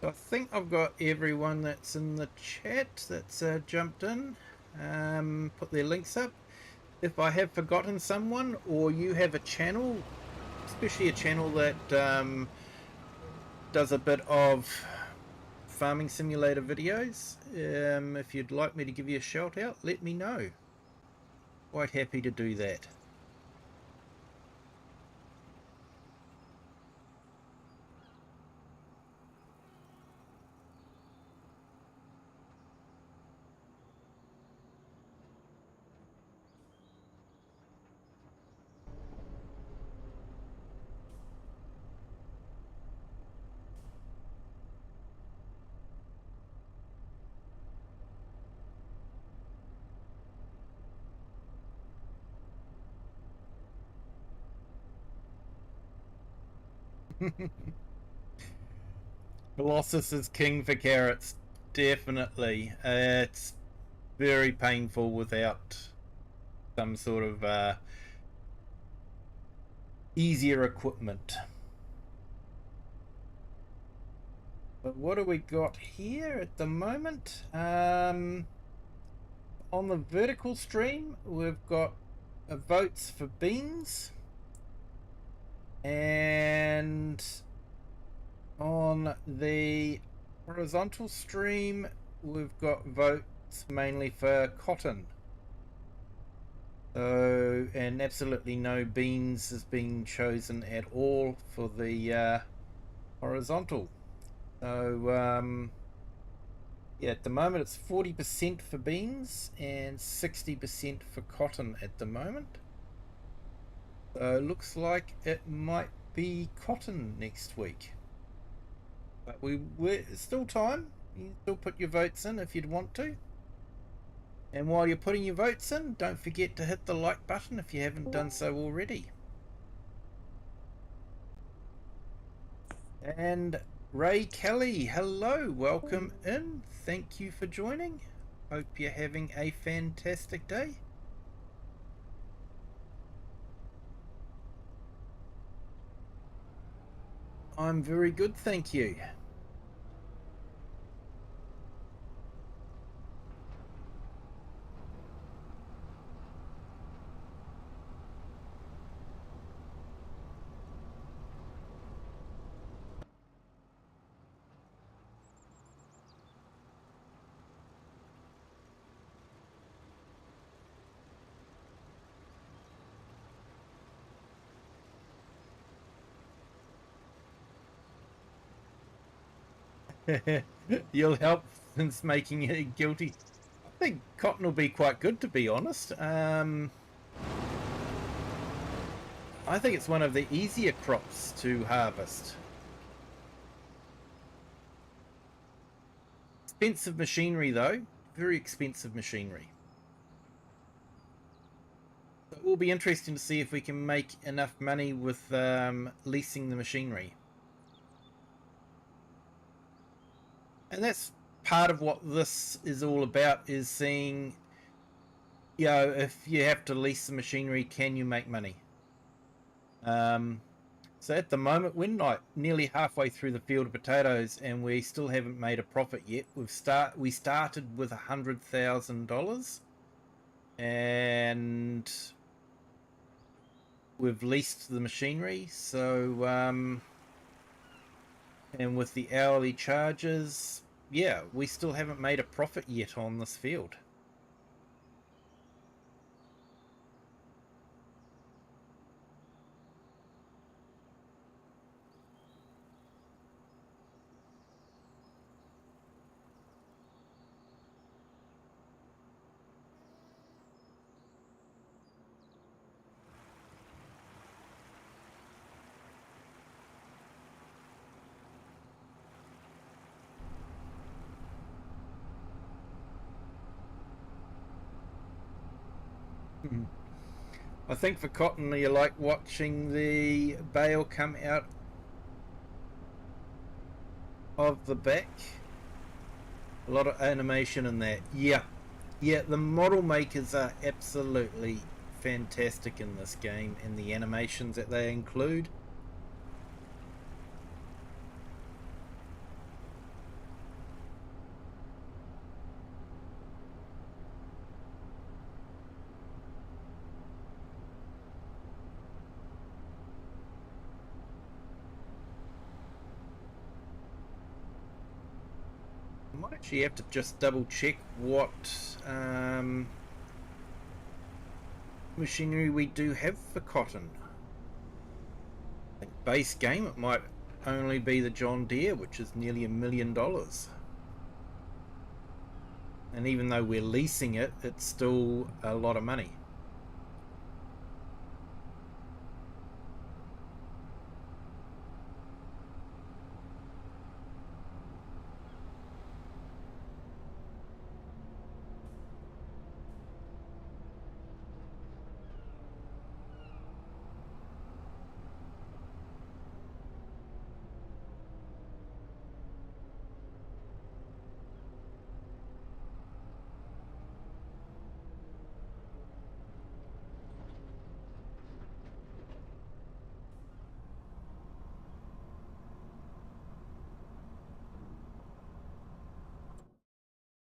I think I've got everyone that's in the chat that's jumped in. Put their links up. If I have forgotten someone, or you have a channel, especially a channel that does a bit of farming simulator videos, if you'd like me to give you a shout out, let me know. Quite happy to do that. Colossus is king for carrots, definitely. It's very painful without some sort of easier equipment. But what do we got here at the moment? On the vertical stream, we've got votes for beans. And on the horizontal stream, we've got votes mainly for cotton. So, and absolutely no beans has been chosen at all for the horizontal. So, yeah, at the moment it's 40% for beans and 60% for cotton at the moment. So looks like it might be cotton next week. But we're still time. You can still put your votes in if you'd want to. And while you're putting your votes in, don't forget to hit the like button if you haven't done so already. And Ray Kelly, hello, welcome in. Thank you for joining. Hope you're having a fantastic day. I'm very good, thank you. You'll help since making it guilty. I think cotton will be quite good, to be honest. I think it's one of the easier crops to harvest. Expensive machinery though, very expensive machinery. It will be interesting to see if we can make enough money with leasing the machinery. And that's part of what this is all about, is seeing, you know, if you have to lease the machinery, can you make money? So at the moment, we're not nearly halfway through the field of potatoes, and we still haven't made a profit yet. We started with $100,000, and we've leased the machinery, so and with the hourly charges, yeah, we still haven't made a profit yet on this field. I think for cotton, you like watching the bale come out of the back. A lot of animation in that. Yeah, the model makers are absolutely fantastic in this game, and the animations that they include. I might actually have to just double check what machinery we do have for cotton. I think base game it might only be the John Deere, which is nearly $1 million. And even though we're leasing it, it's still a lot of money.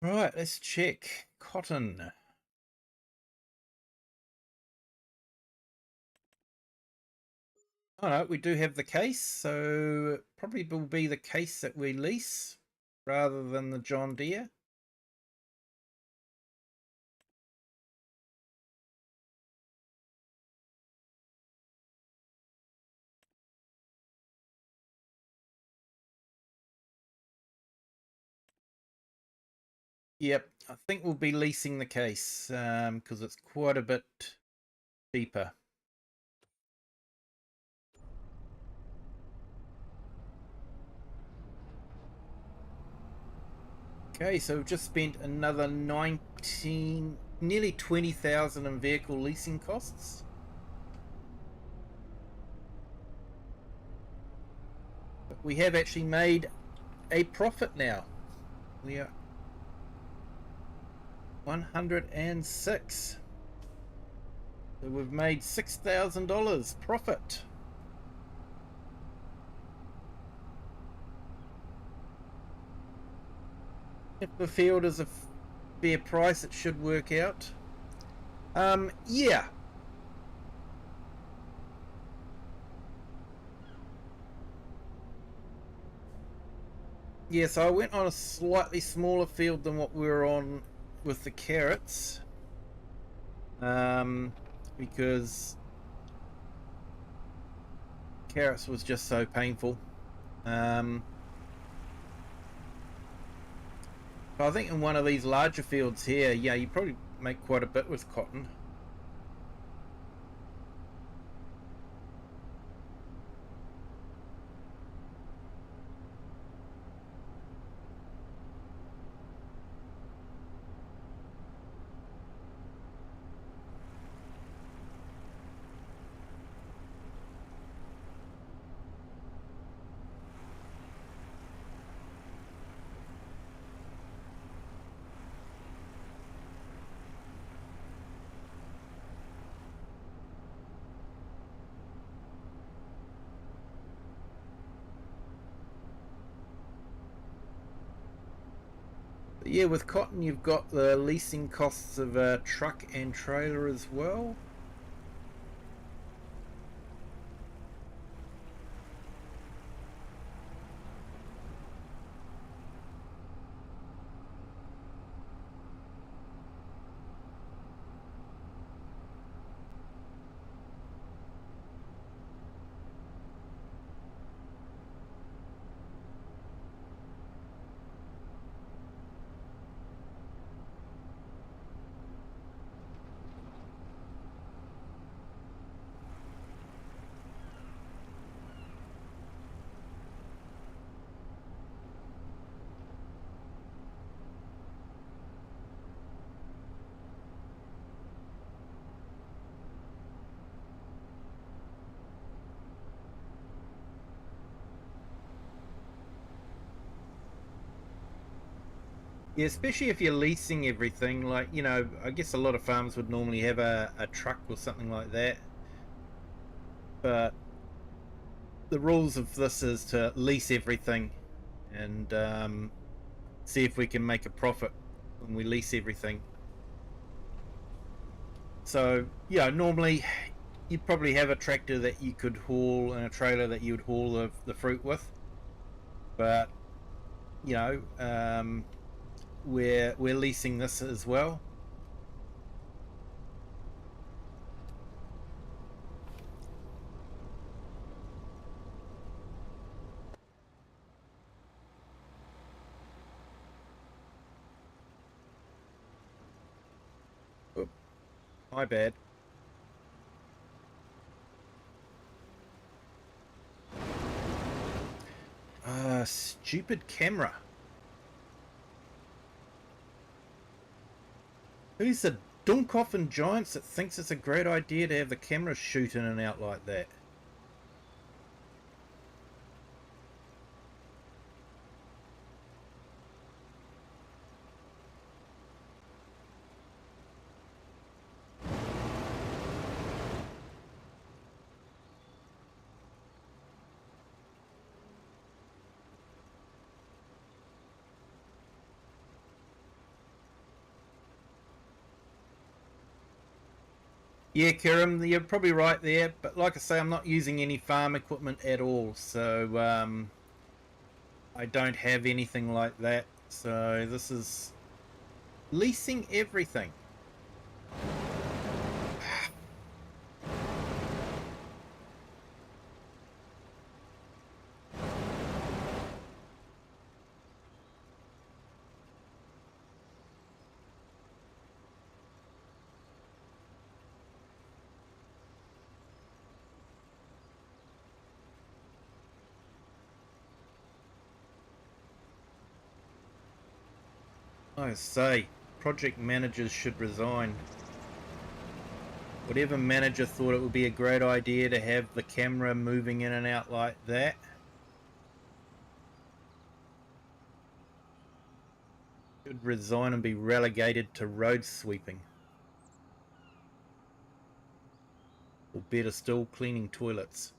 Right, let's check cotton. Oh no, we do have the case, so it probably will be the case that we lease rather than the John Deere. Yep, I think we'll be leasing the case because it's quite a bit cheaper. Okay, so we've just spent another 19, nearly 20,000 in vehicle leasing costs. But we have actually made a profit now. We are 106. So we've made $6,000 profit. If the field is a fair price, it should work out. Yeah. Yeah, so I went on a slightly smaller field than what we were on with the carrots. Because carrots was just so painful. I think in one of these larger fields here, yeah, you probably make quite a bit with cotton. But yeah, with cotton you've got the leasing costs of a truck and trailer as well. Yeah, especially if you're leasing everything. Like, you know, I guess a lot of farms would normally have a truck or something like that. But the rules of this is to lease everything and see if we can make a profit when we lease everything. So, yeah, normally you'd probably have a tractor that you could haul and a trailer that you would haul the fruit with. But, you know, we're leasing this as well. Oh, my bad. Stupid camera. Who's the Dunkoffen Giants that thinks it's a great idea to have the camera shoot in and out like that? Yeah, Kiram, you're probably right there. But like I say, I'm not using any farm equipment at all. So I don't have anything like that. So this is leasing everything. I say, project managers should resign. Whatever manager thought it would be a great idea to have the camera moving in and out like that should resign and be relegated to road sweeping. Or better still, cleaning toilets.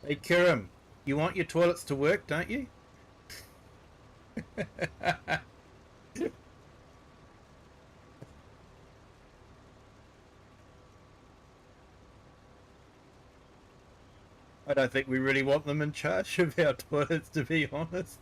Hey, Kiram, you want your toilets to work, don't you? I don't think we really want them in charge of our toilets, to be honest.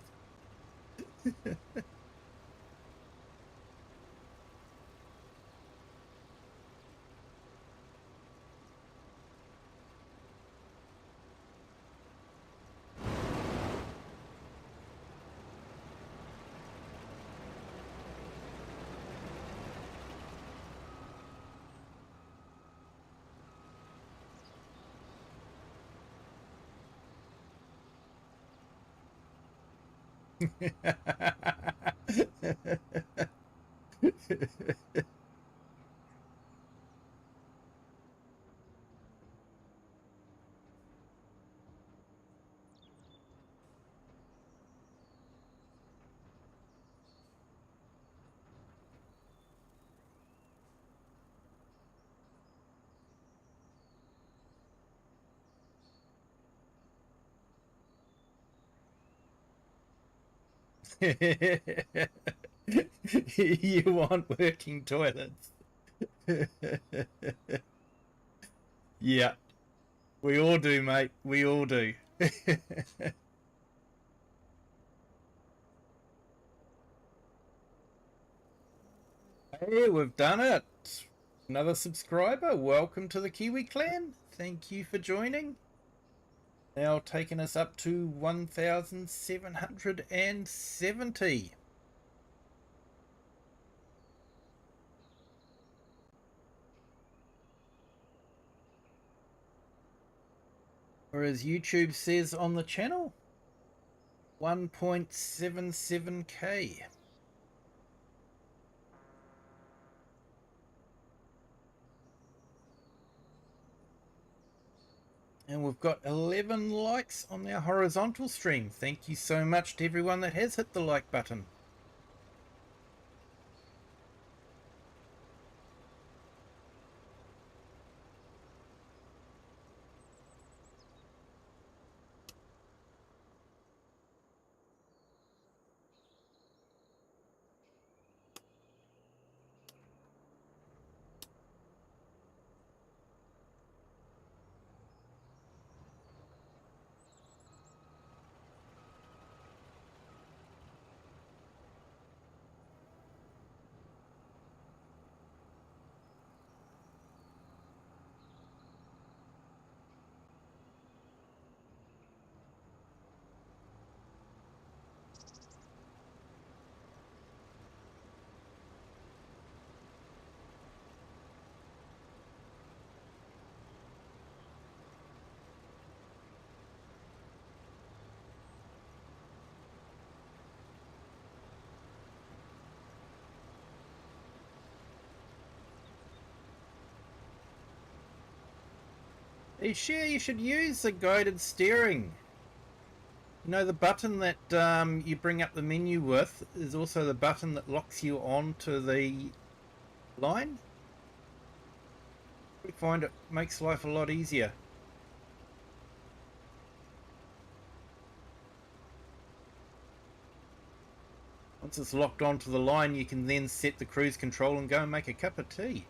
You want working toilets? Yeah, we all do, mate. We all do. Hey, we've done it. Another subscriber. Welcome to the Kiwi clan. Thank you for joining. Now taking us up to 1,770. Or as YouTube says on the channel, 1.77k. And we've got 11 likes on our horizontal stream. Thank you so much to everyone that has hit the like button. Hey, Share, you should use the guided steering. You know, the button that you bring up the menu with is also the button that locks you onto the line. We find it makes life a lot easier. Once it's locked onto the line, you can then set the cruise control and go and make a cup of tea.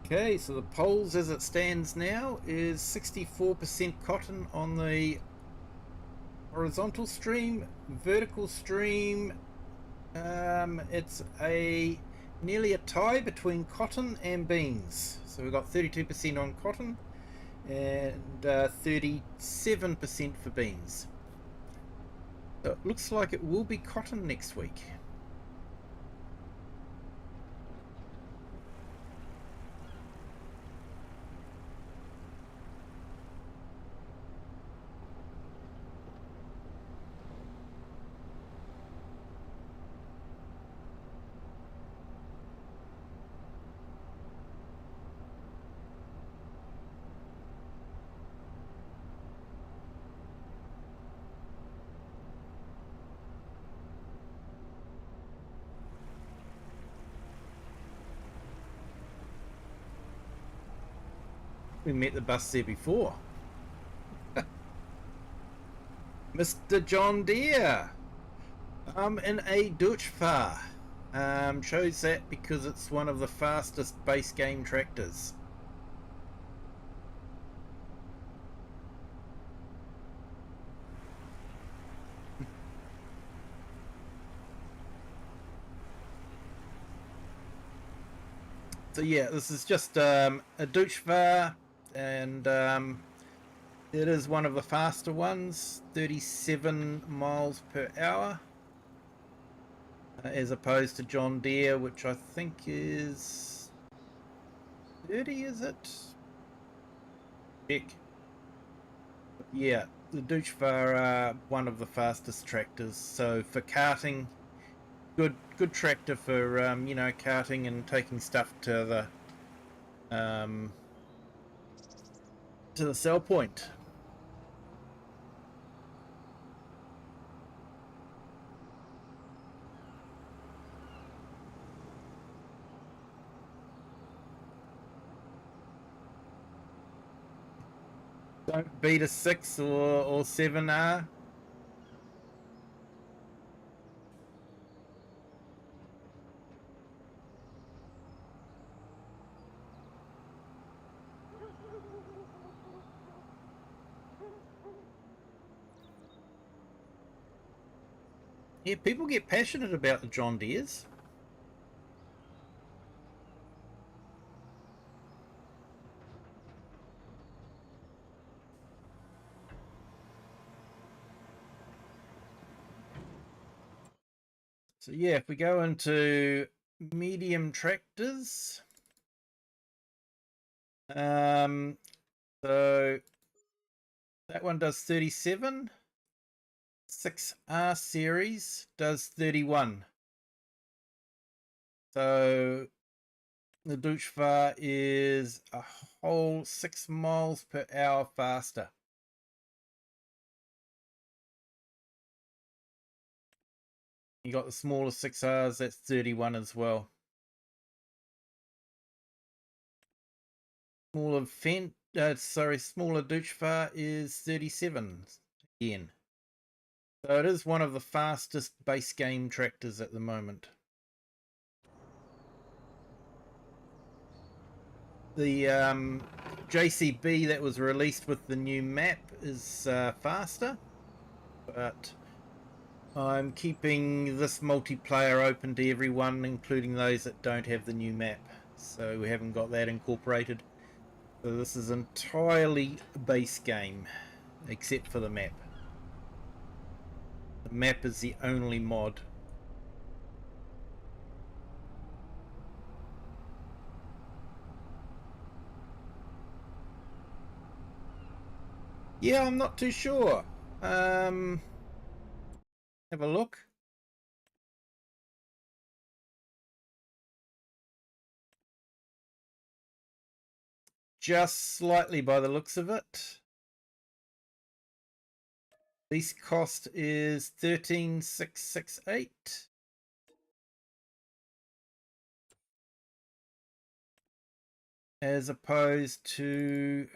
Okay, so the polls as it stands now is 64% cotton on the horizontal stream, vertical stream It's nearly a tie between cotton and beans. So we've got 32% on cotton and 37% for beans. So it looks like it will be cotton next week. We met the bus there before. Mr. John Deere. In a Dutchfar. Shows that because it's one of the fastest base game tractors. So yeah, this is just a Dutchfar, and it is one of the faster ones, 37 miles per hour, as opposed to John Deere, which I think is 30, is it? Heck. Yeah, the Dutchfar are one of the fastest tractors, so for carting, good tractor for you know, carting and taking stuff to the sell point. Don't beat a 6 or 7R. Yeah, people get passionate about the John Deeres. So yeah, if we go into medium tractors, so that one does 37. 6R series does 31. So the Dutchfar is a whole 6 miles per hour faster. You got the smaller 6Rs, that's 31 as well. Smaller smaller Dutchfar is 37 again. So it is one of the fastest base game tractors at the moment. The JCB that was released with the new map is faster, but I'm keeping this multiplayer open to everyone, including those that don't have the new map. So we haven't got that incorporated. So this is entirely base game, except for the map. The map is the only mod. Yeah, I'm not too sure. Have a look. Just slightly by the looks of it. Lease cost is 13,668. As opposed to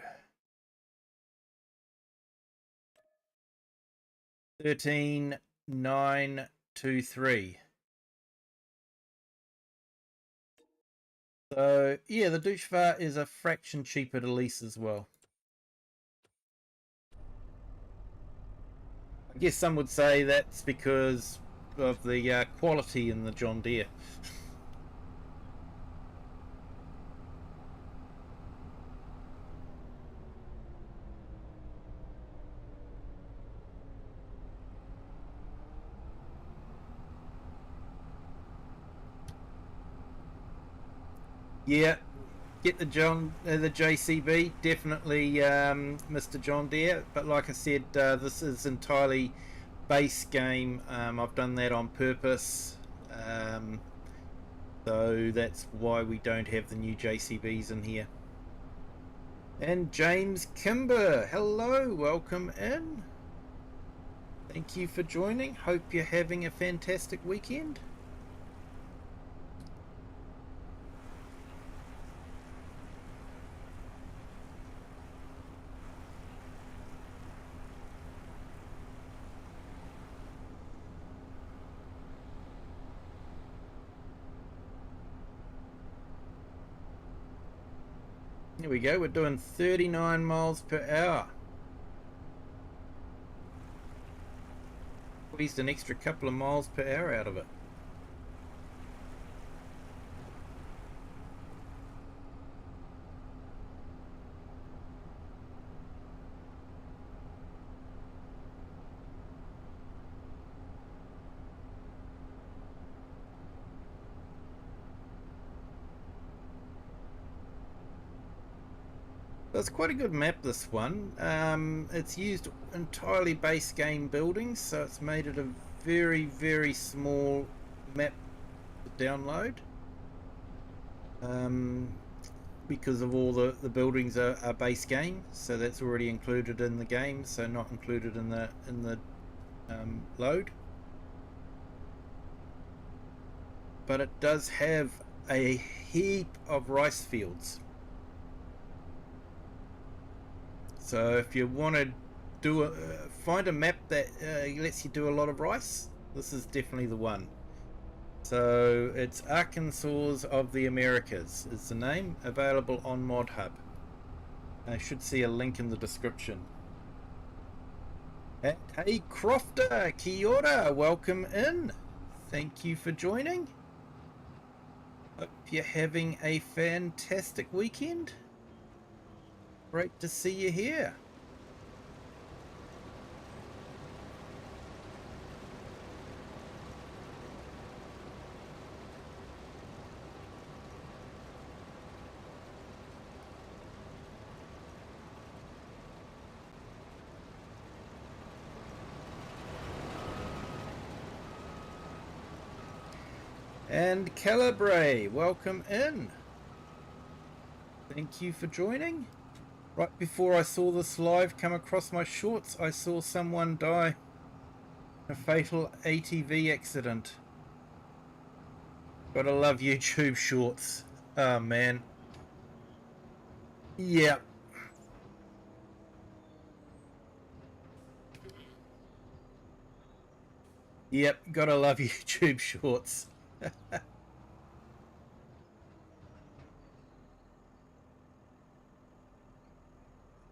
13,923. So yeah, the Dutchfar is a fraction cheaper to lease as well. I guess some would say that's because of the quality in the John Deere. Yeah, get the JCB, definitely, Mr. John Deere. But like I said, this is entirely base game. I've done that on purpose, so that's why we don't have the new JCBs in here. And James Kimber, hello, welcome in. Thank you for joining. Hope you're having a fantastic weekend. Here we go, we're doing 39 miles per hour. Squeezed an extra couple of miles per hour out of it. It's quite a good map, this one. It's used entirely base game buildings, so it's made it a very, very small map to download. Because of all the buildings are base game, so that's already included in the game, so not included in the load. But it does have a heap of rice fields. So if you want to find a map that lets you do a lot of rice, this is definitely the one. So it's Arkansas of the Americas is the name, available on Mod Hub. I should see a link in the description. Hey Crofter, kia ora, welcome in. Thank you for joining. Hope you're having a fantastic weekend. Great to see you here. And Calibre, welcome in. Thank you for joining. Right before I saw this live come across my shorts, I saw someone die in a fatal ATV accident. Gotta love YouTube shorts. Oh man. Yeah. Yep, gotta love YouTube shorts.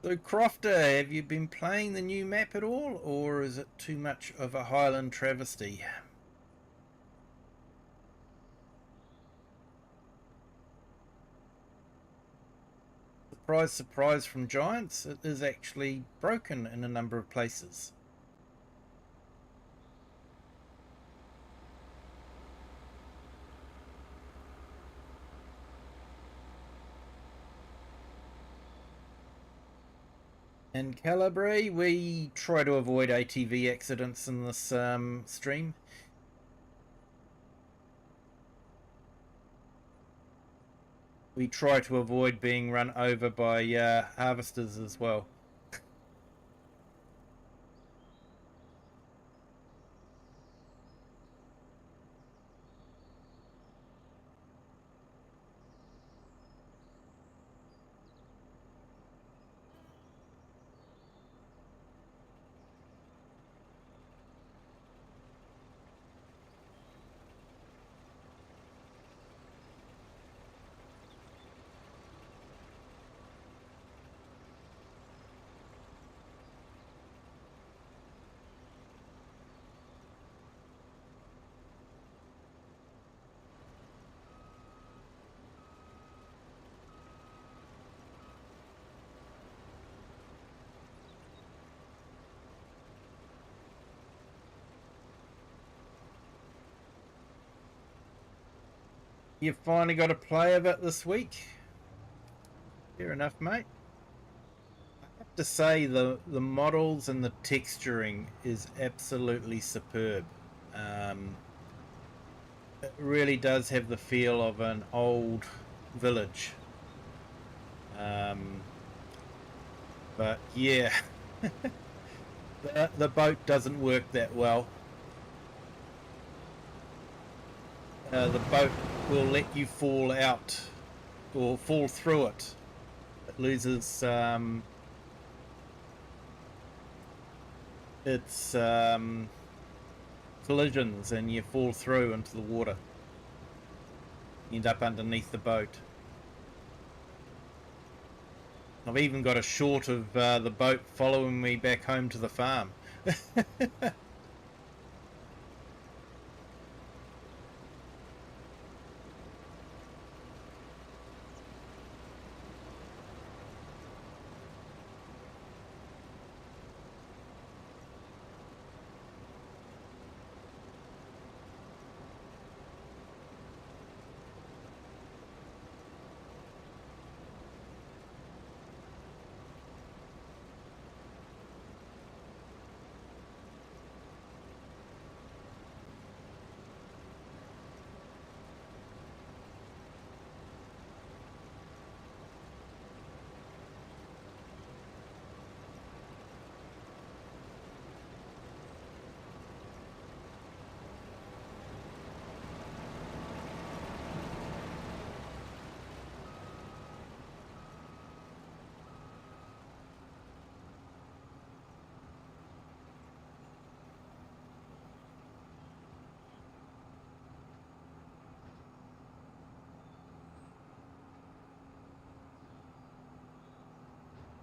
So Crofter, have you been playing the new map at all, or is it too much of a Highland travesty? Surprise, surprise from Giants, it is actually broken in a number of places. In Calibre, we try to avoid ATV accidents in this stream. We try to avoid being run over by harvesters as well. You finally got to play of it this week. Fair enough, mate. I have to say the models and the texturing is absolutely superb. It really does have the feel of an old village. But yeah, the boat doesn't work that well. The boat will let you fall out or fall through it. It loses its collisions and you fall through into the water. You end up underneath the boat. I've even got a shot of the boat following me back home to the farm.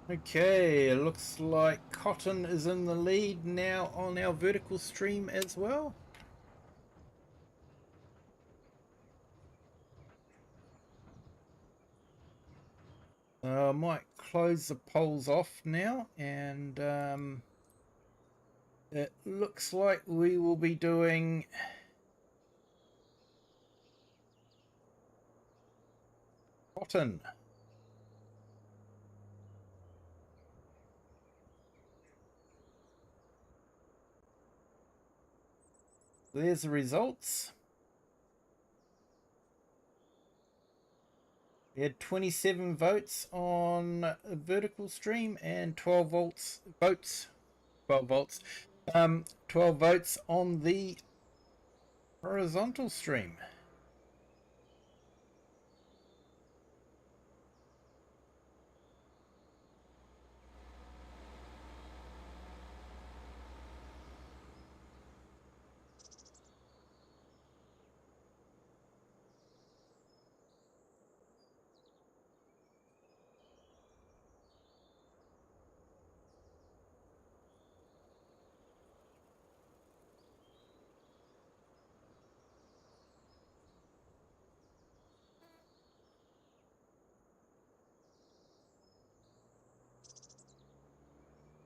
Okay, it looks like Cotton is in the lead now on our vertical stream as well. I might close the polls off now, and it looks like we will be doing Cotton. There's the results. We had 27 votes on a vertical stream and 12 votes 12 votes on the horizontal stream.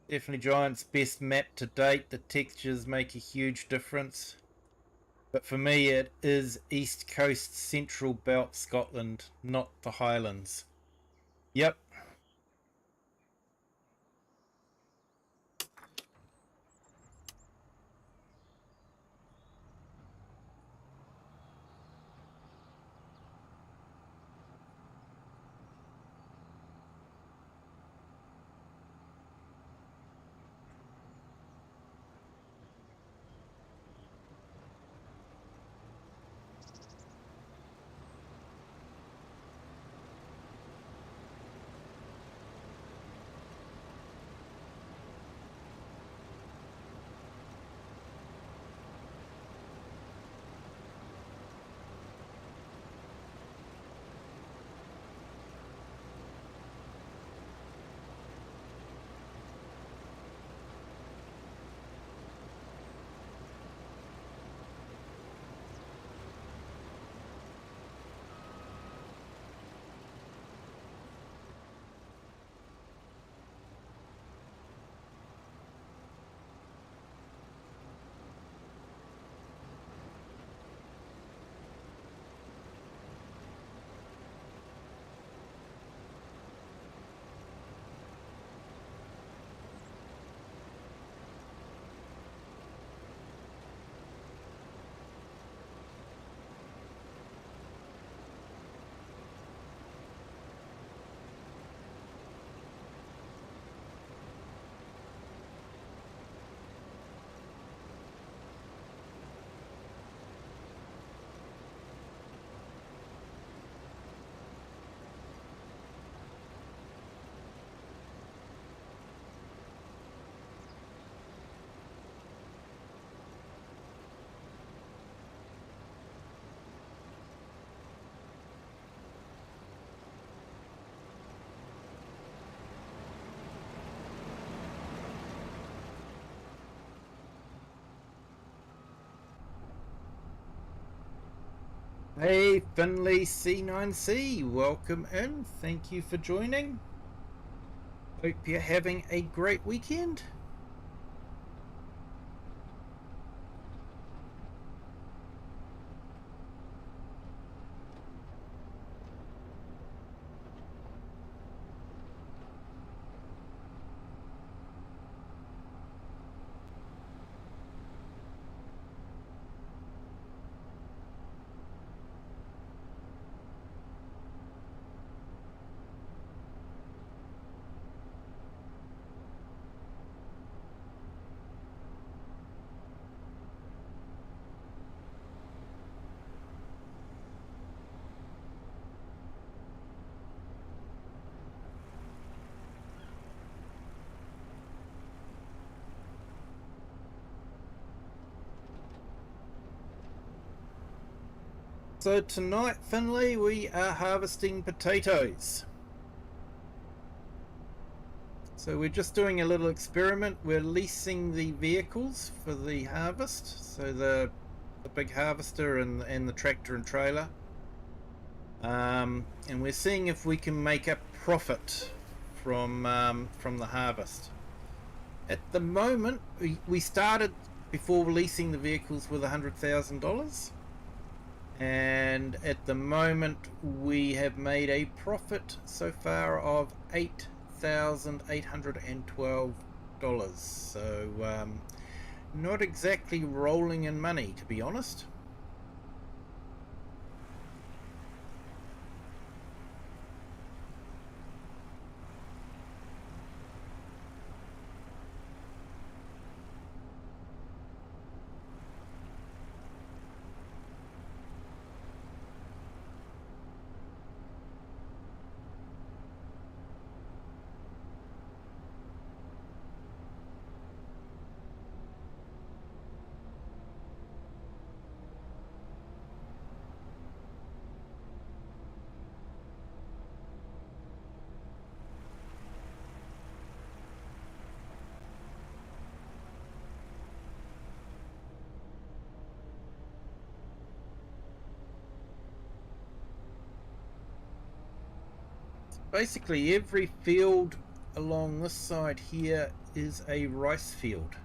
Definitely Giant's best map to date. The textures make a huge difference. But for me, it is East Coast Central Belt Scotland, not the Highlands. Yep. Hey, Finley C9C, welcome in. Thank you for joining. Hope you're having a great weekend. So tonight, Finley, we are harvesting potatoes. So we're just doing a little experiment. We're leasing the vehicles for the harvest. So the big harvester and the tractor and trailer. And we're seeing if we can make a profit from the harvest. At the moment, we started before leasing the vehicles with $100,000. And at the moment we have made a profit so far of $8,812. So not exactly rolling in money, to be honest. Basically every field along this side here is a rice field.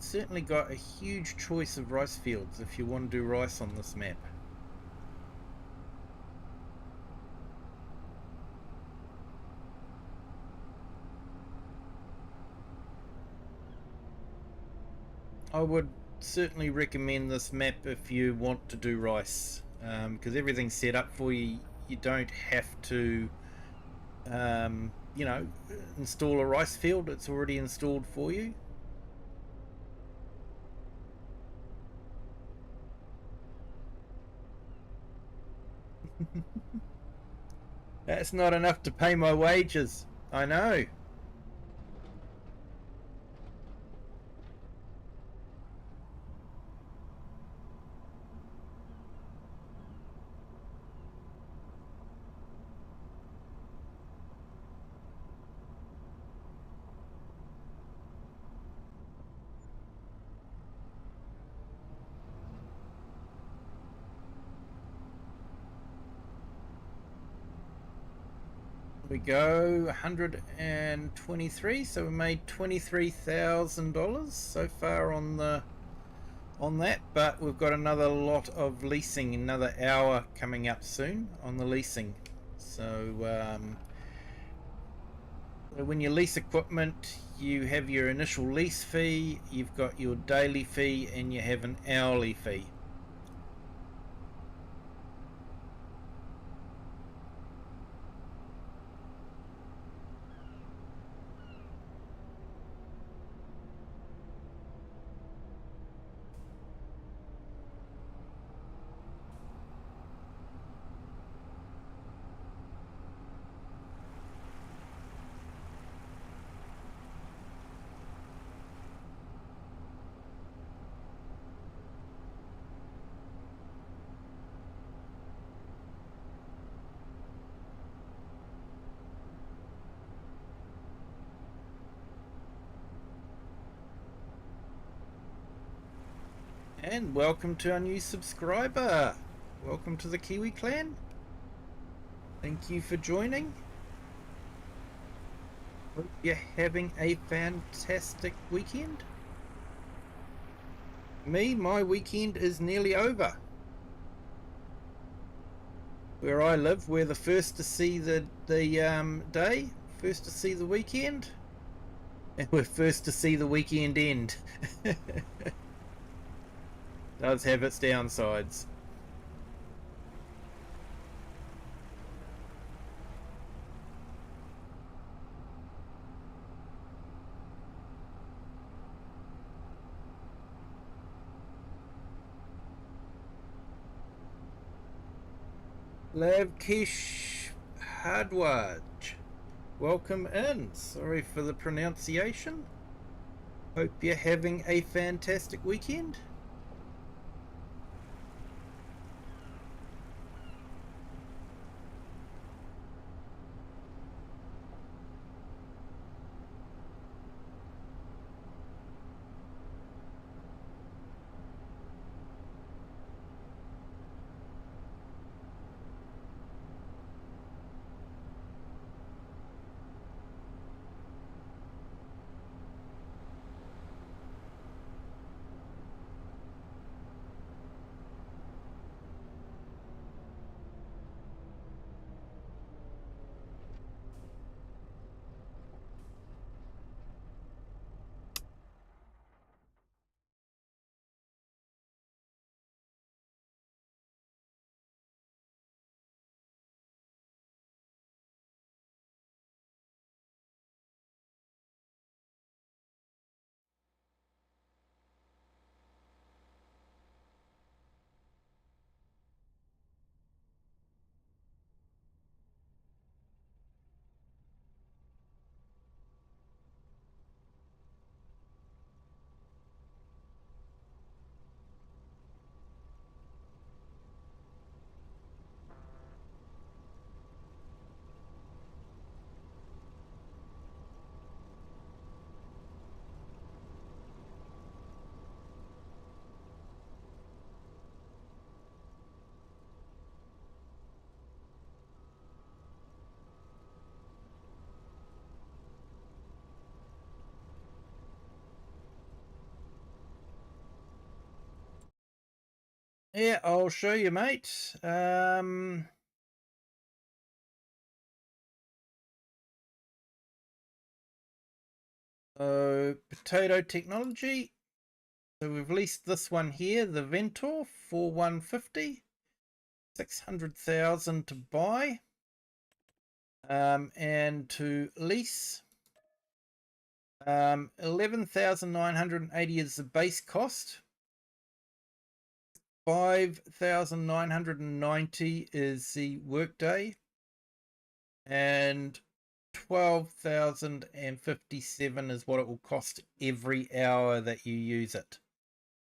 Certainly got a huge choice of rice fields if you want to do rice on this map. I would certainly recommend this map if you want to do rice, because everything's set up for you. You don't have to install a rice field. It's already installed for you. That's not enough to pay my wages. I know. We go 123, so we made $23,000 so far on that, but we've got another lot of leasing, another hour coming up soon on the leasing. So when you lease equipment, you have your initial lease fee, you've got your daily fee, and you have an hourly fee. And welcome to our new subscriber. welcome to the Kiwi clan. Thank you for joining. Hope you're having a fantastic weekend. My weekend is nearly over. Where I live, we're the first to see the day, first to see the weekend, and we're first to see the weekend end. Does have its downsides. Lavkesh Hardwaj, welcome in. Sorry for the pronunciation. Hope you're having a fantastic weekend. Yeah, I'll show you, mate. So, potato technology. So we've leased this one here, the Ventor, for 150, 600,000 to buy, and to lease. 11,980 is the base cost. 5,990 is the workday, and 12,057 is what it will cost every hour that you use it.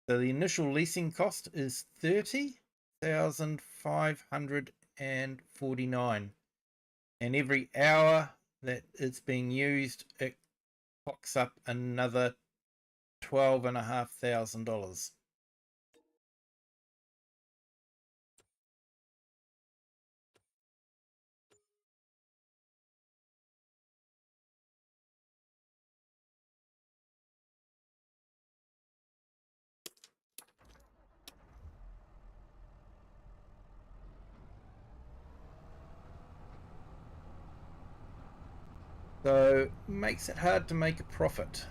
So the initial leasing cost is 30,549, and every hour that it's being used, it clocks up another $12,500. So makes it hard to make a profit.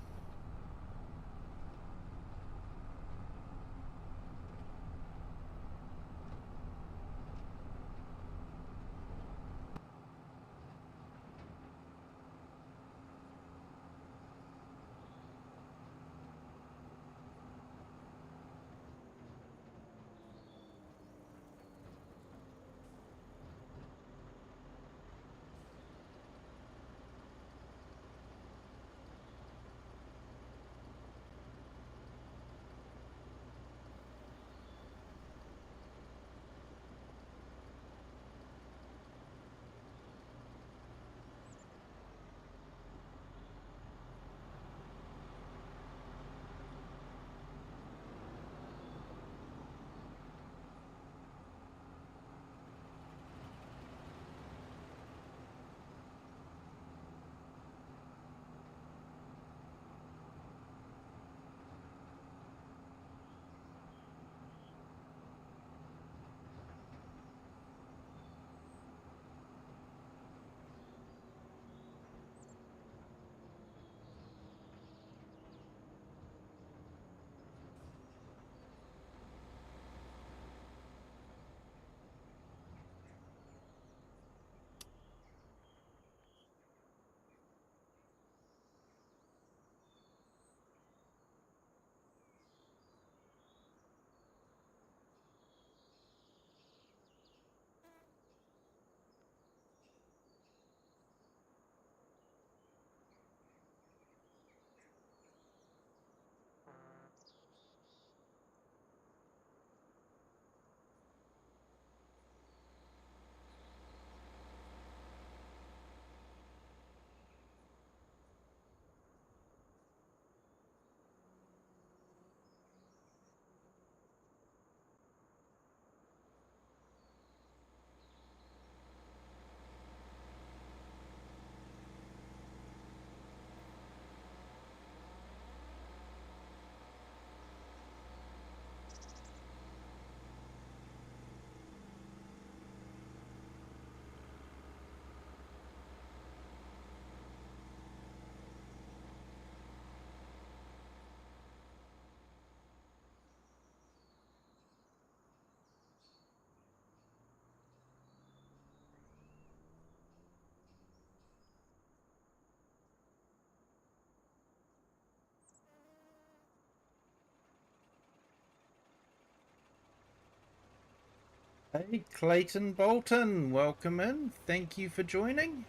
Hey, Clayton Bolton, welcome in. Thank you for joining.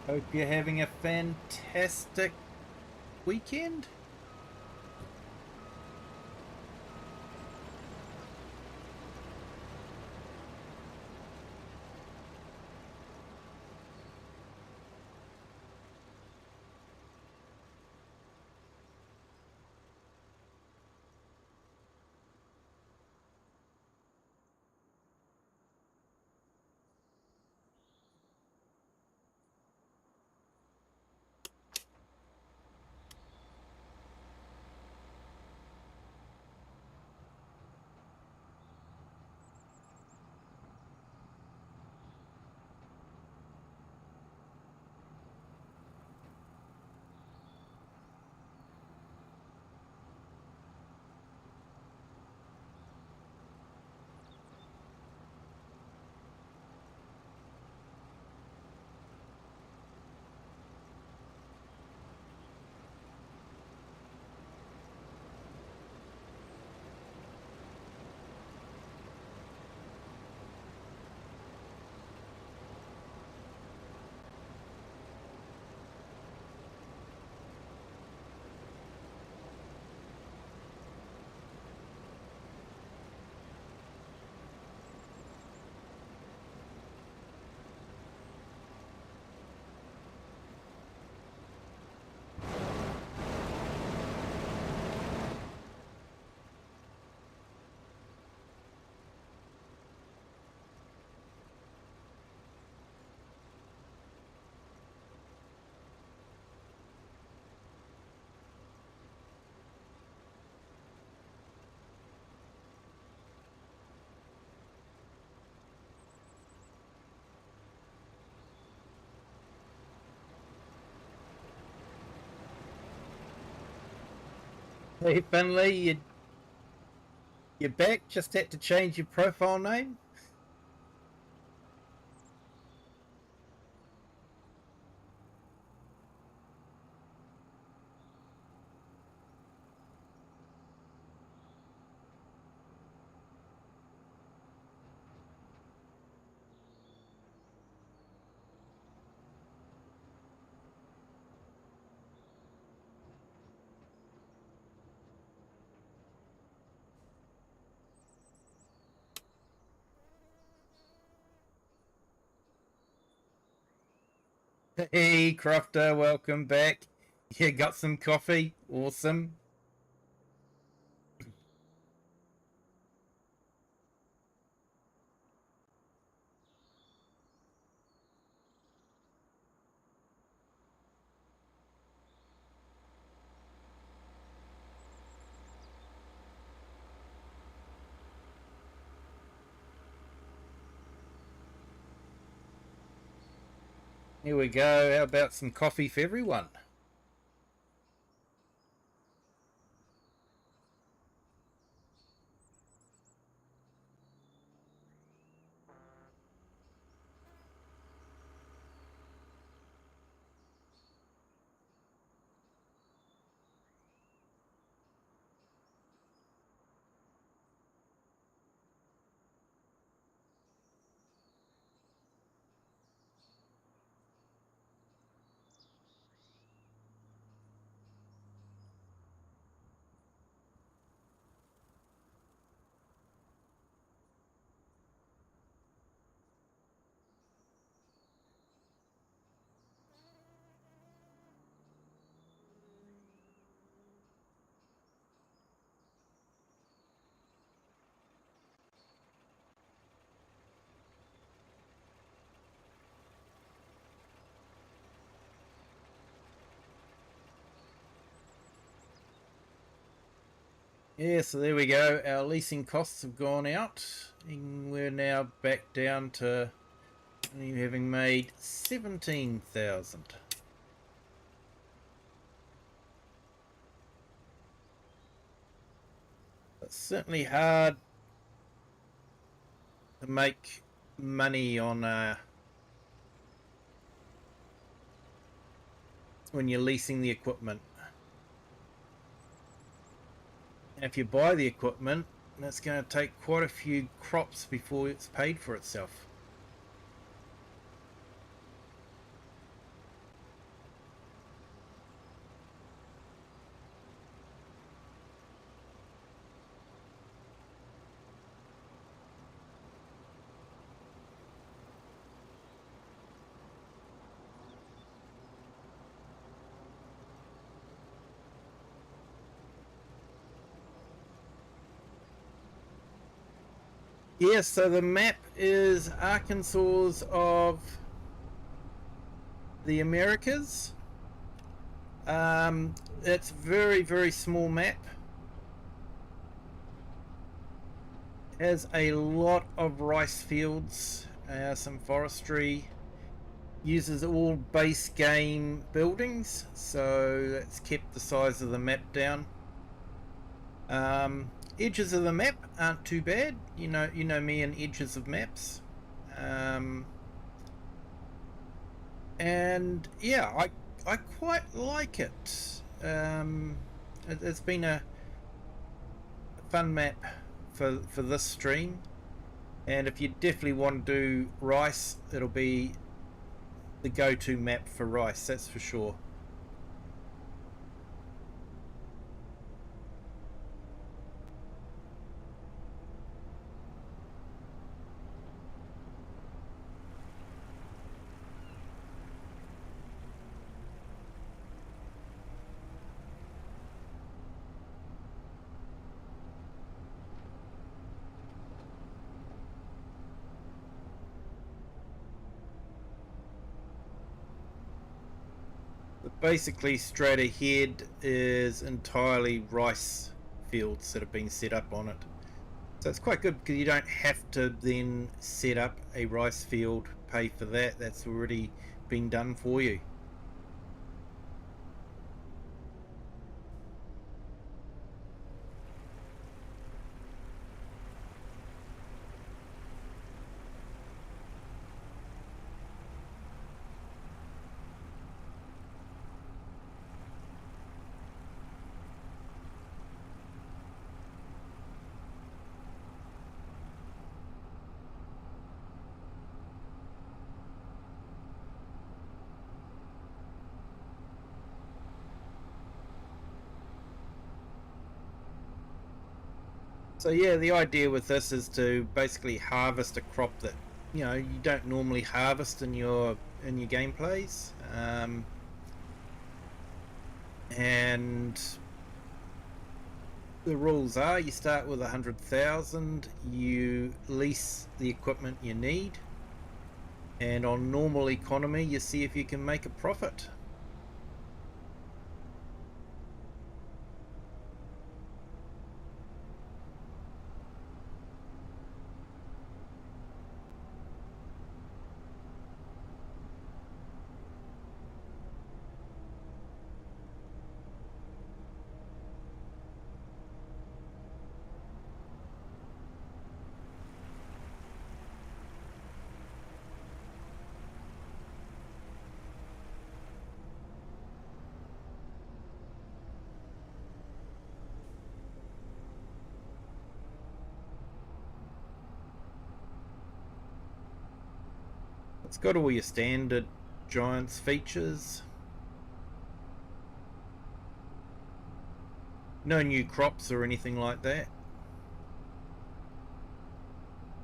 Hope you're having a fantastic weekend. Hey, Finley, you're back? Just had to change your profile name? Hey, Crofter, welcome back. You got some coffee? Awesome. Here we go. How about some coffee for everyone? Yeah, so there we go. Our leasing costs have gone out, and we're now back down to only having made 17,000. It's certainly hard to make money on when you're leasing the equipment. And if you buy the equipment, it's going to take quite a few crops before it's paid for itself. Yes, so the map is Arkansas of the Americas. It's very, very small map. It has a lot of rice fields, some forestry. Uses all base game buildings, so that's kept the size of the map down. Edges of the map aren't too bad. You know me and edges of maps. And yeah, I quite like it. It's been a fun map for this stream. And if you definitely want to do rice, it'll be the go-to map for rice, that's for sure. But basically straight ahead is entirely rice fields that have been set up on it. So it's quite good because you don't have to then set up a rice field, pay for that. That's already been done for you. So yeah, the idea with this is to basically harvest a crop that you don't normally harvest in your gameplays, and the rules are: you start with 100,000, you lease the equipment you need, and on normal economy, you see if you can make a profit. It's got all your standard Giants features. No new crops or anything like that.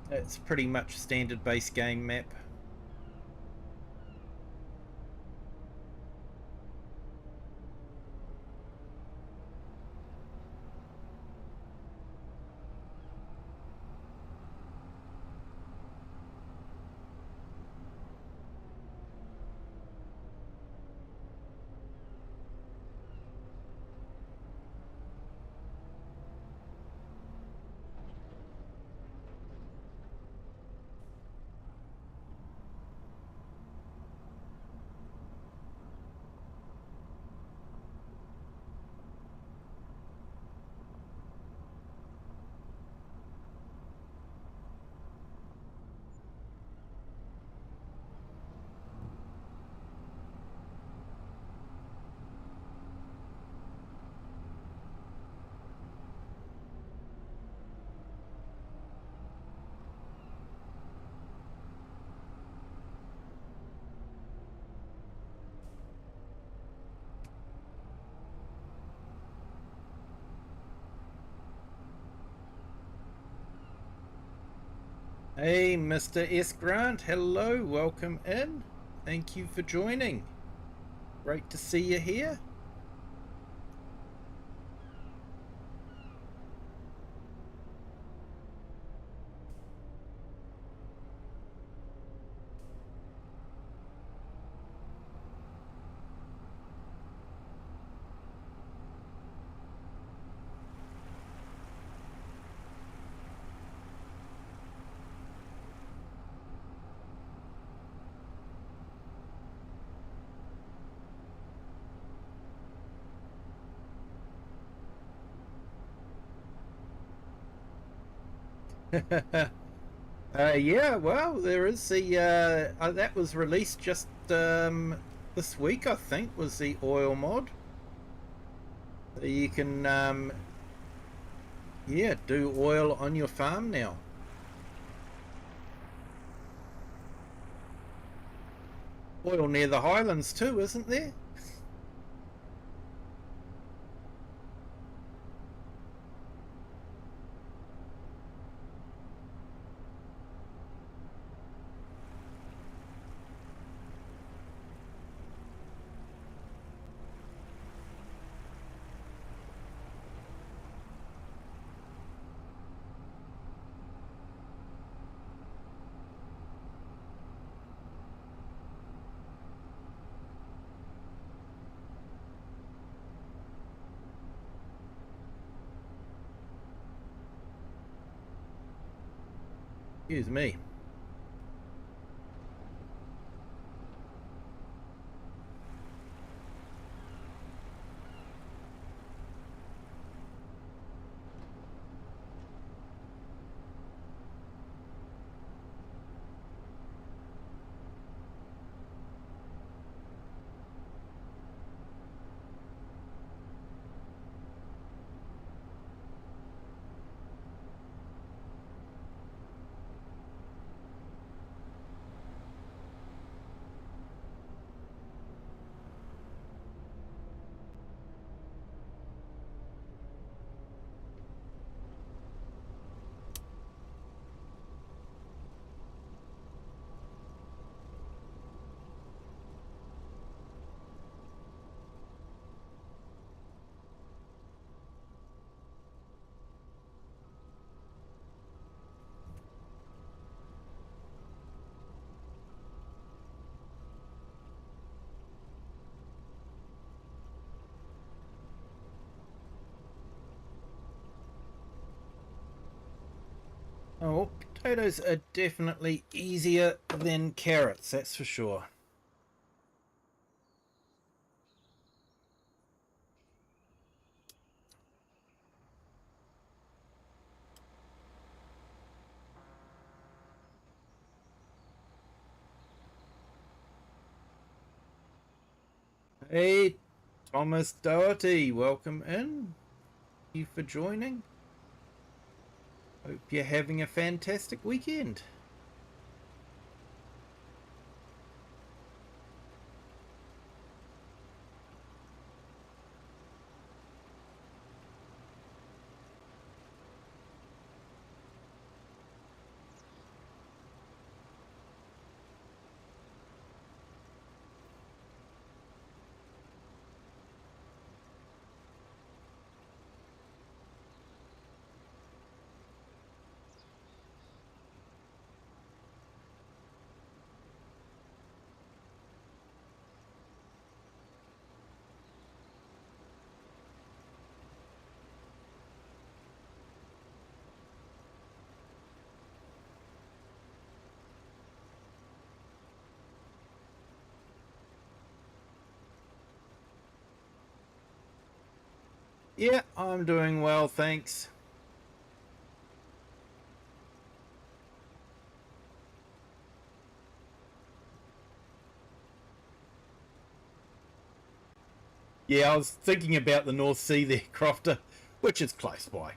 It's pretty much standard base game map. Hey, Mr. S. Grant. Hello, welcome in. Thank you for joining. Great to see you here. Yeah, well, there is the that was released just this week, I think, was the oil mod. So you can yeah, do oil on your farm now. Oil near the Highlands too, isn't there? Excuse me. Oh, potatoes are definitely easier than carrots, that's for sure. Hey, Thomas Doherty, welcome in. Thank you for joining. Hope you're having a fantastic weekend. Yeah, I'm doing well, thanks. Yeah, I was thinking about the North Sea there, Crofter, which is close by.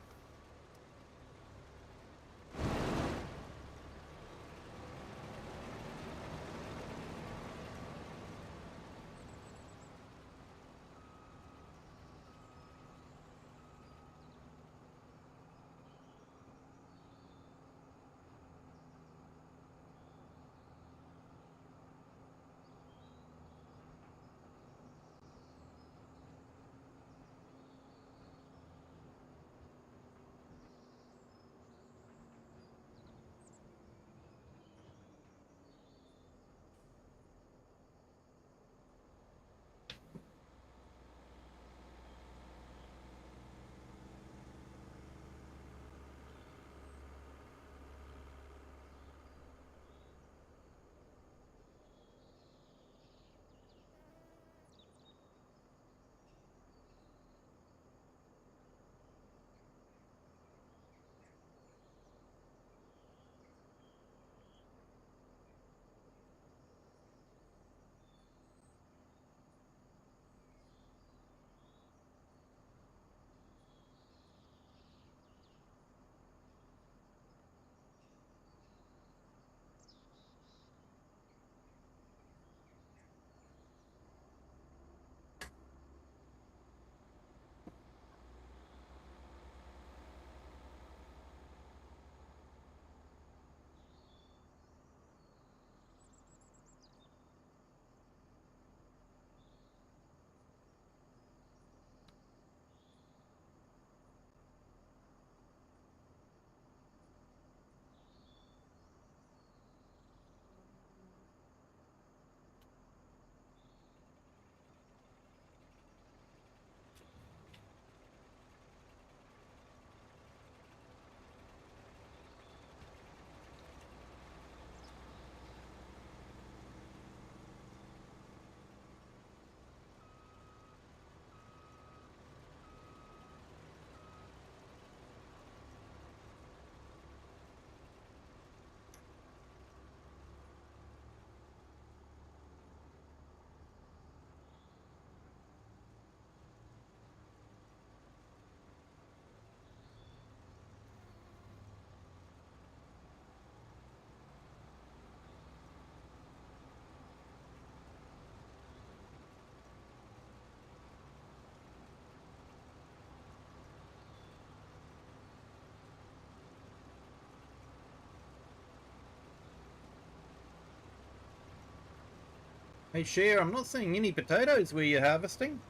Hey, Cher, I'm not seeing any potatoes where you're harvesting.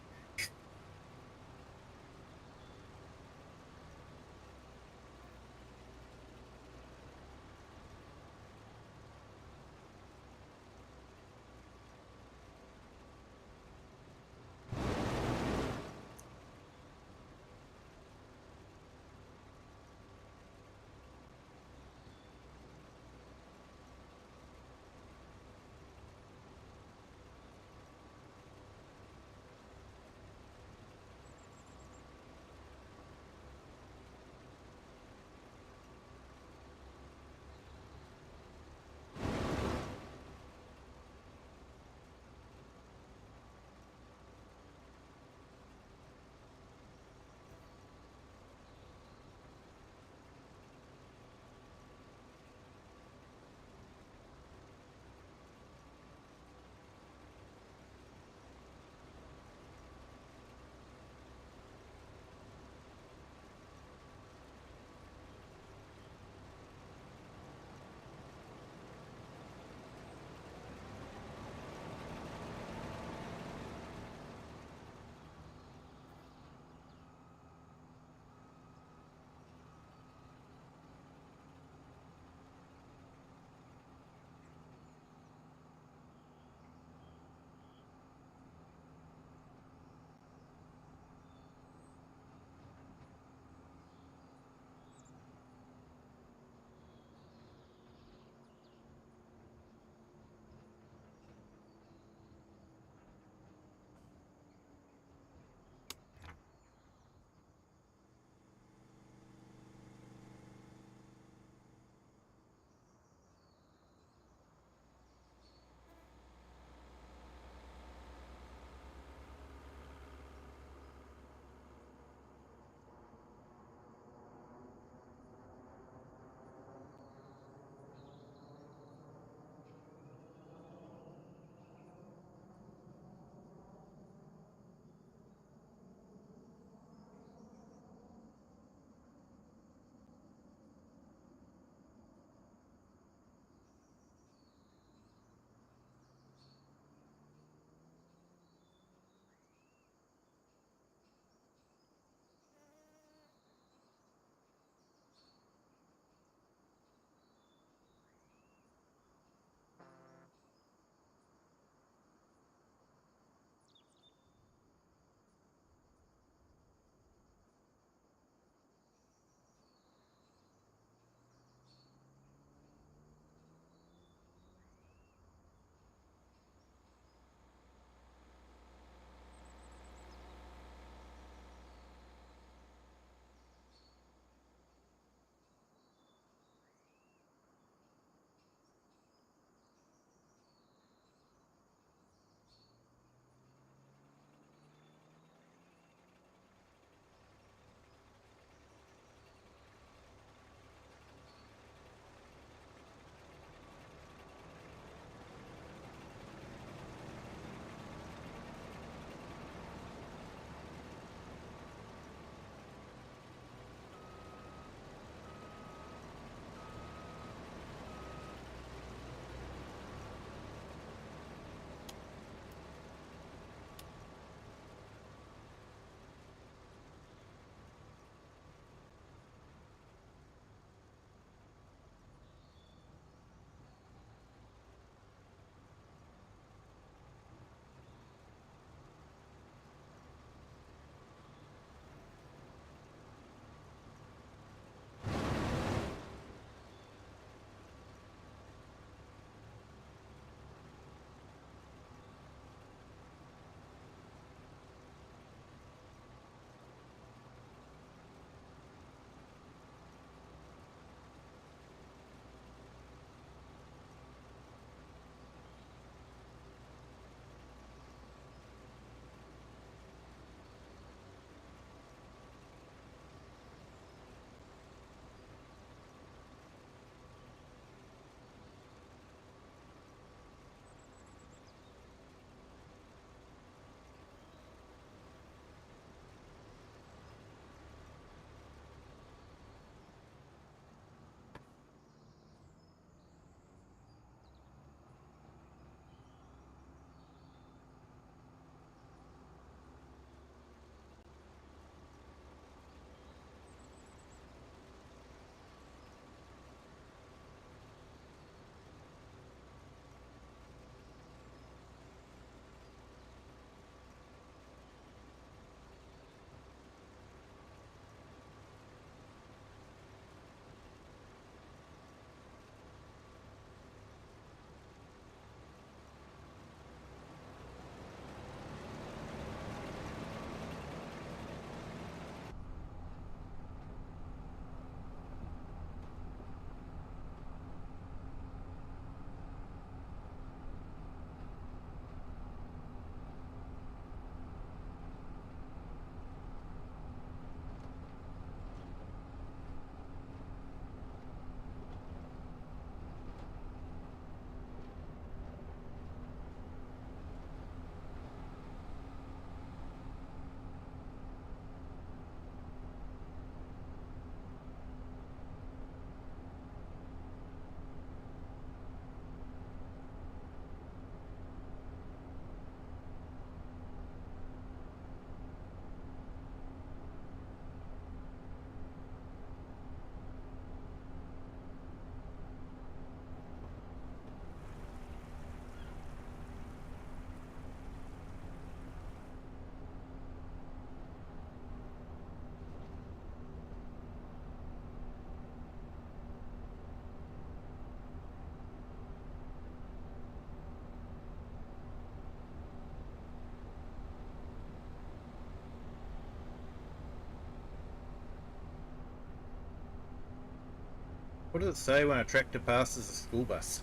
What does it say when a tractor passes a school bus?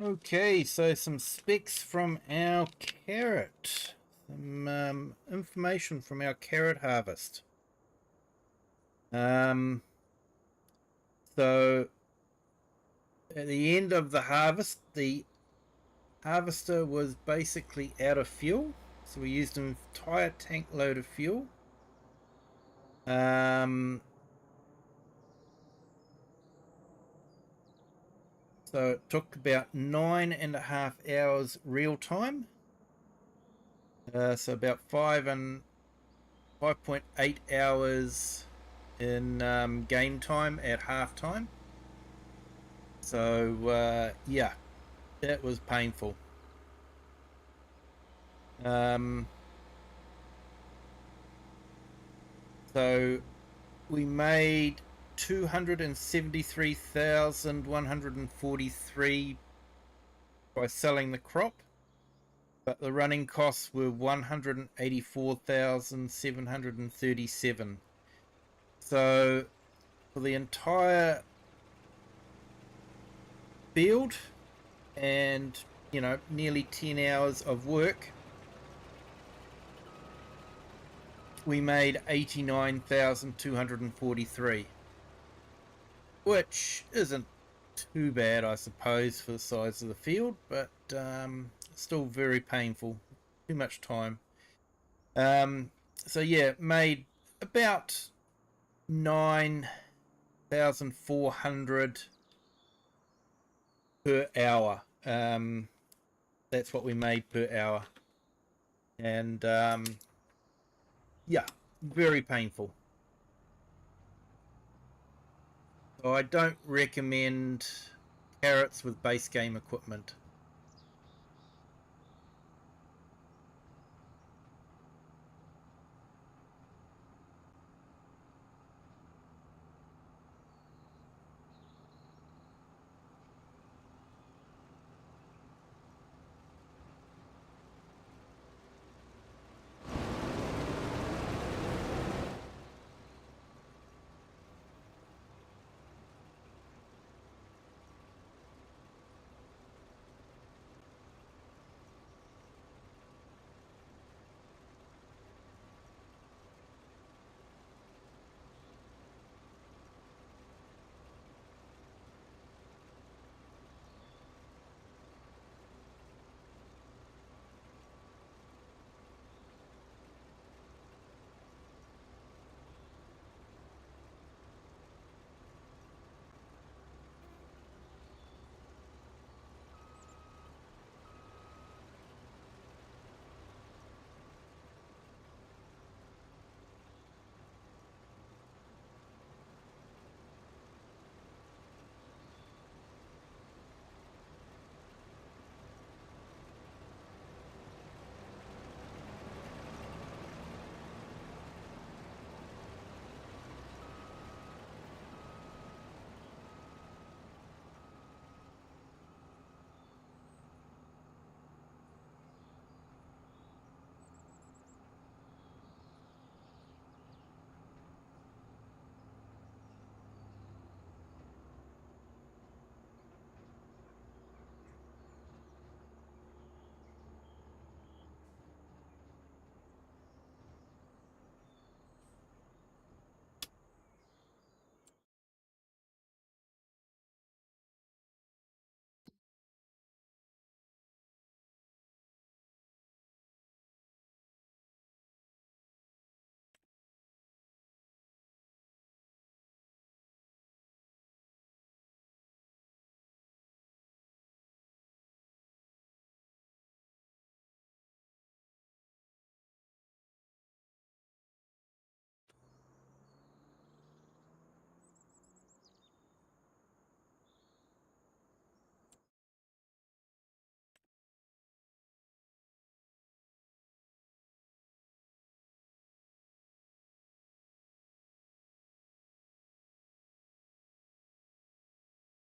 Okay, so some specs from our carrot. Some information from our carrot harvest. So at the end of the harvest, the harvester was basically out of fuel. So we used an entire tank load of fuel. So it took about 9.5 hours real time. So about 5.8 hours in game time at halftime. So yeah, that was painful. So we made 273,143 by selling the crop, but the running costs were 184,737. So for the entire field and, you know, nearly 10 hours of work, we made 89,243, which isn't too bad, I suppose, for the size of the field, but still very painful. Too much time. So yeah, made about 9,400 per hour. That's what we made per hour, and yeah, very painful. So I don't recommend carrots with base game equipment.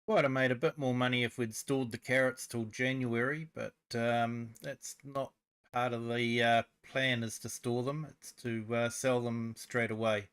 Might have made a bit more money if we'd stored the carrots till January, but that's not part of the plan, is to store them. It's to sell them straight away.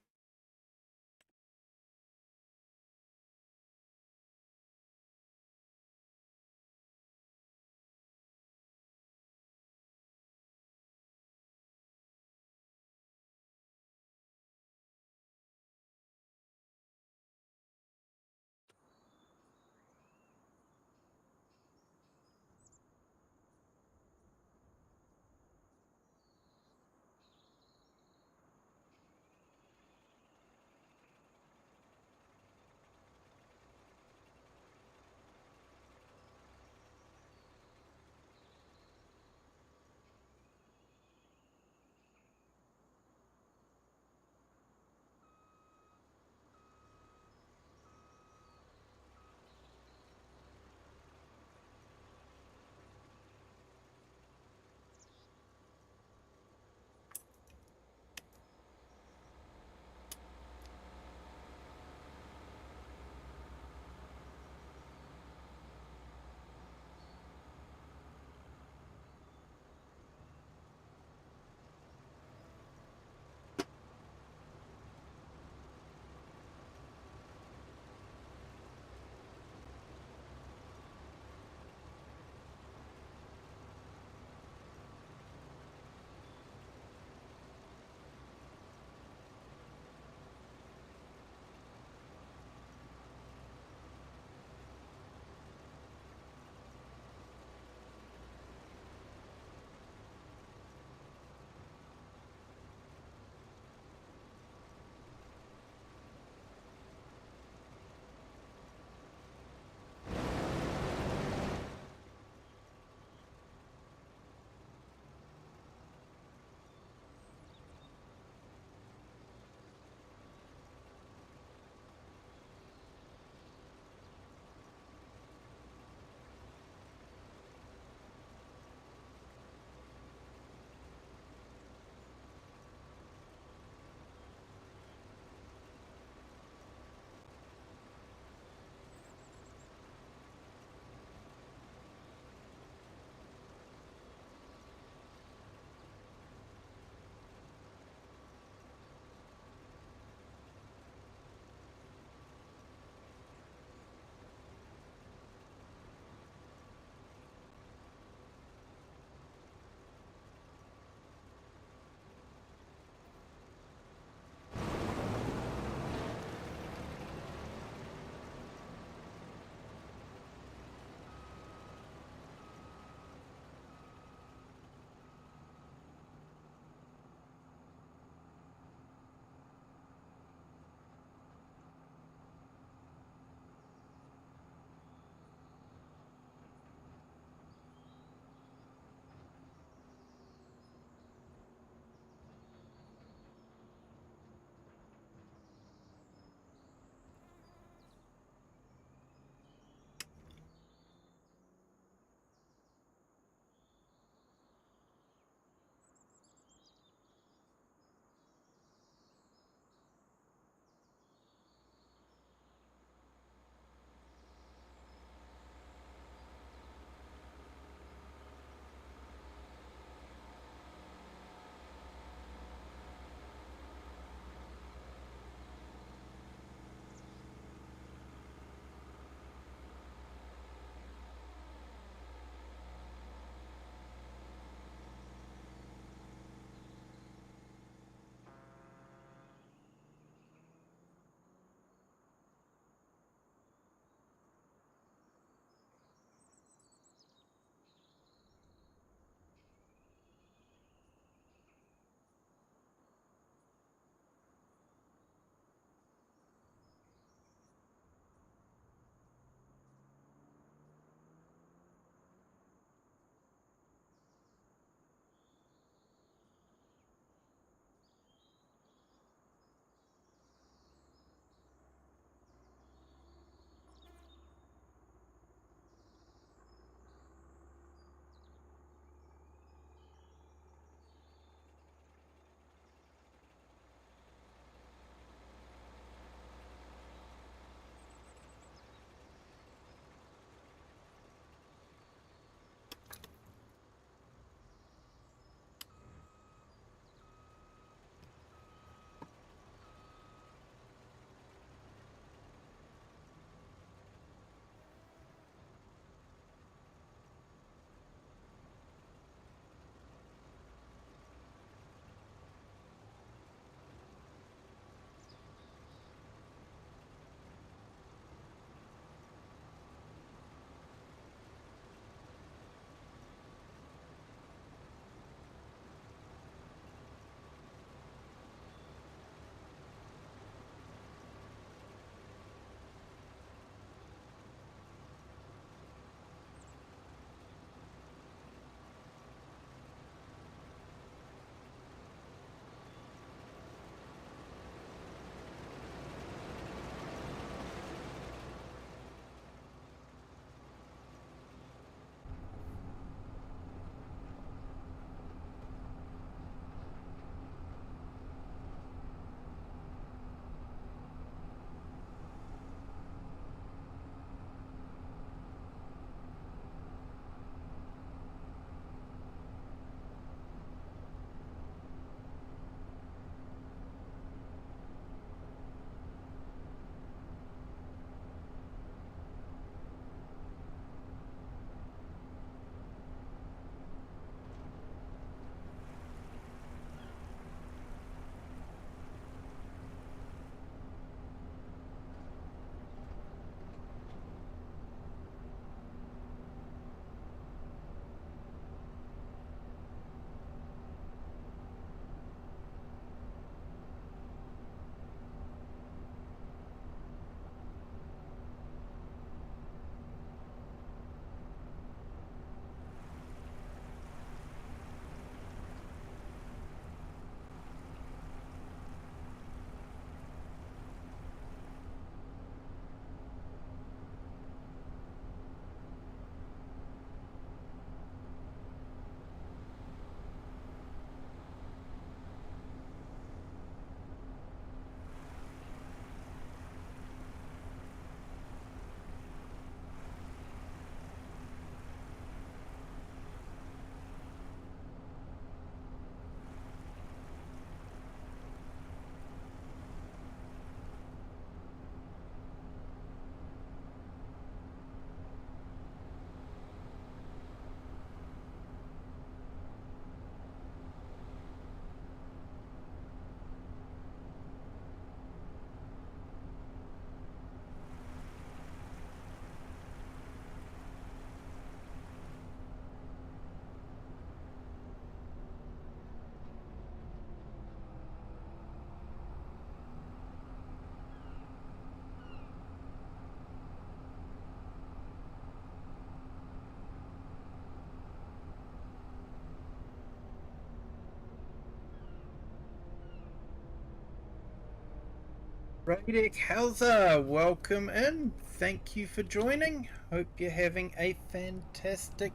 Radek Hauser, welcome in. Thank you for joining. Hope you're having a fantastic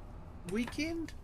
weekend.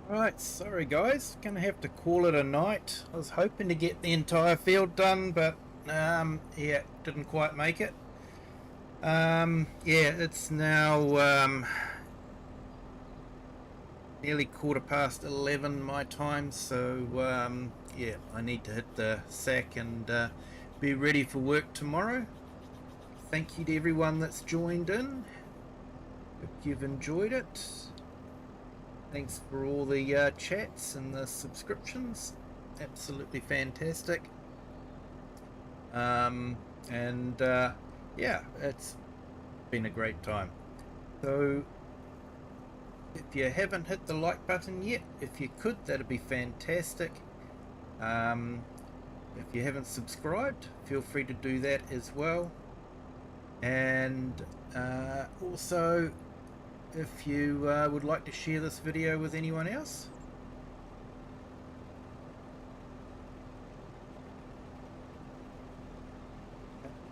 Right, sorry guys, gonna have to call it a night. I was hoping to get the entire field done, but yeah, didn't quite make it. Yeah, it's now nearly 11:15 my time, so yeah, I need to hit the sack and be ready for work tomorrow. Thank you to everyone that's joined in. Hope you've enjoyed it. Thanks for all the chats and the subscriptions. Absolutely fantastic. Yeah, it's been a great time. So if you haven't hit the like button yet, if you could, that'd be fantastic. If you haven't subscribed, feel free to do that as well. And also, if you would like to share this video with anyone else.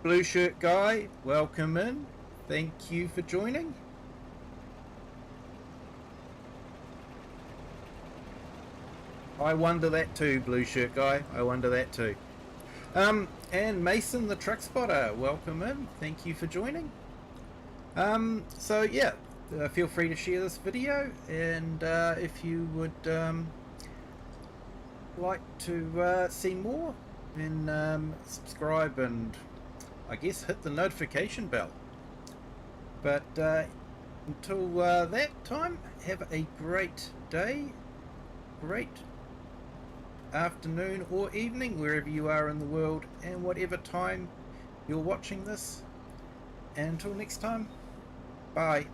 Blue shirt guy, welcome in. Thank you for joining. I wonder that too, blue shirt guy. I wonder that too. And Mason the truck spotter, welcome in. Thank you for joining. So yeah, feel free to share this video, and if you would like to see more, then subscribe and I guess hit the notification bell. But until that time, have a great day, great afternoon or evening wherever you are in the world, and whatever time you're watching this. And until next time, bye.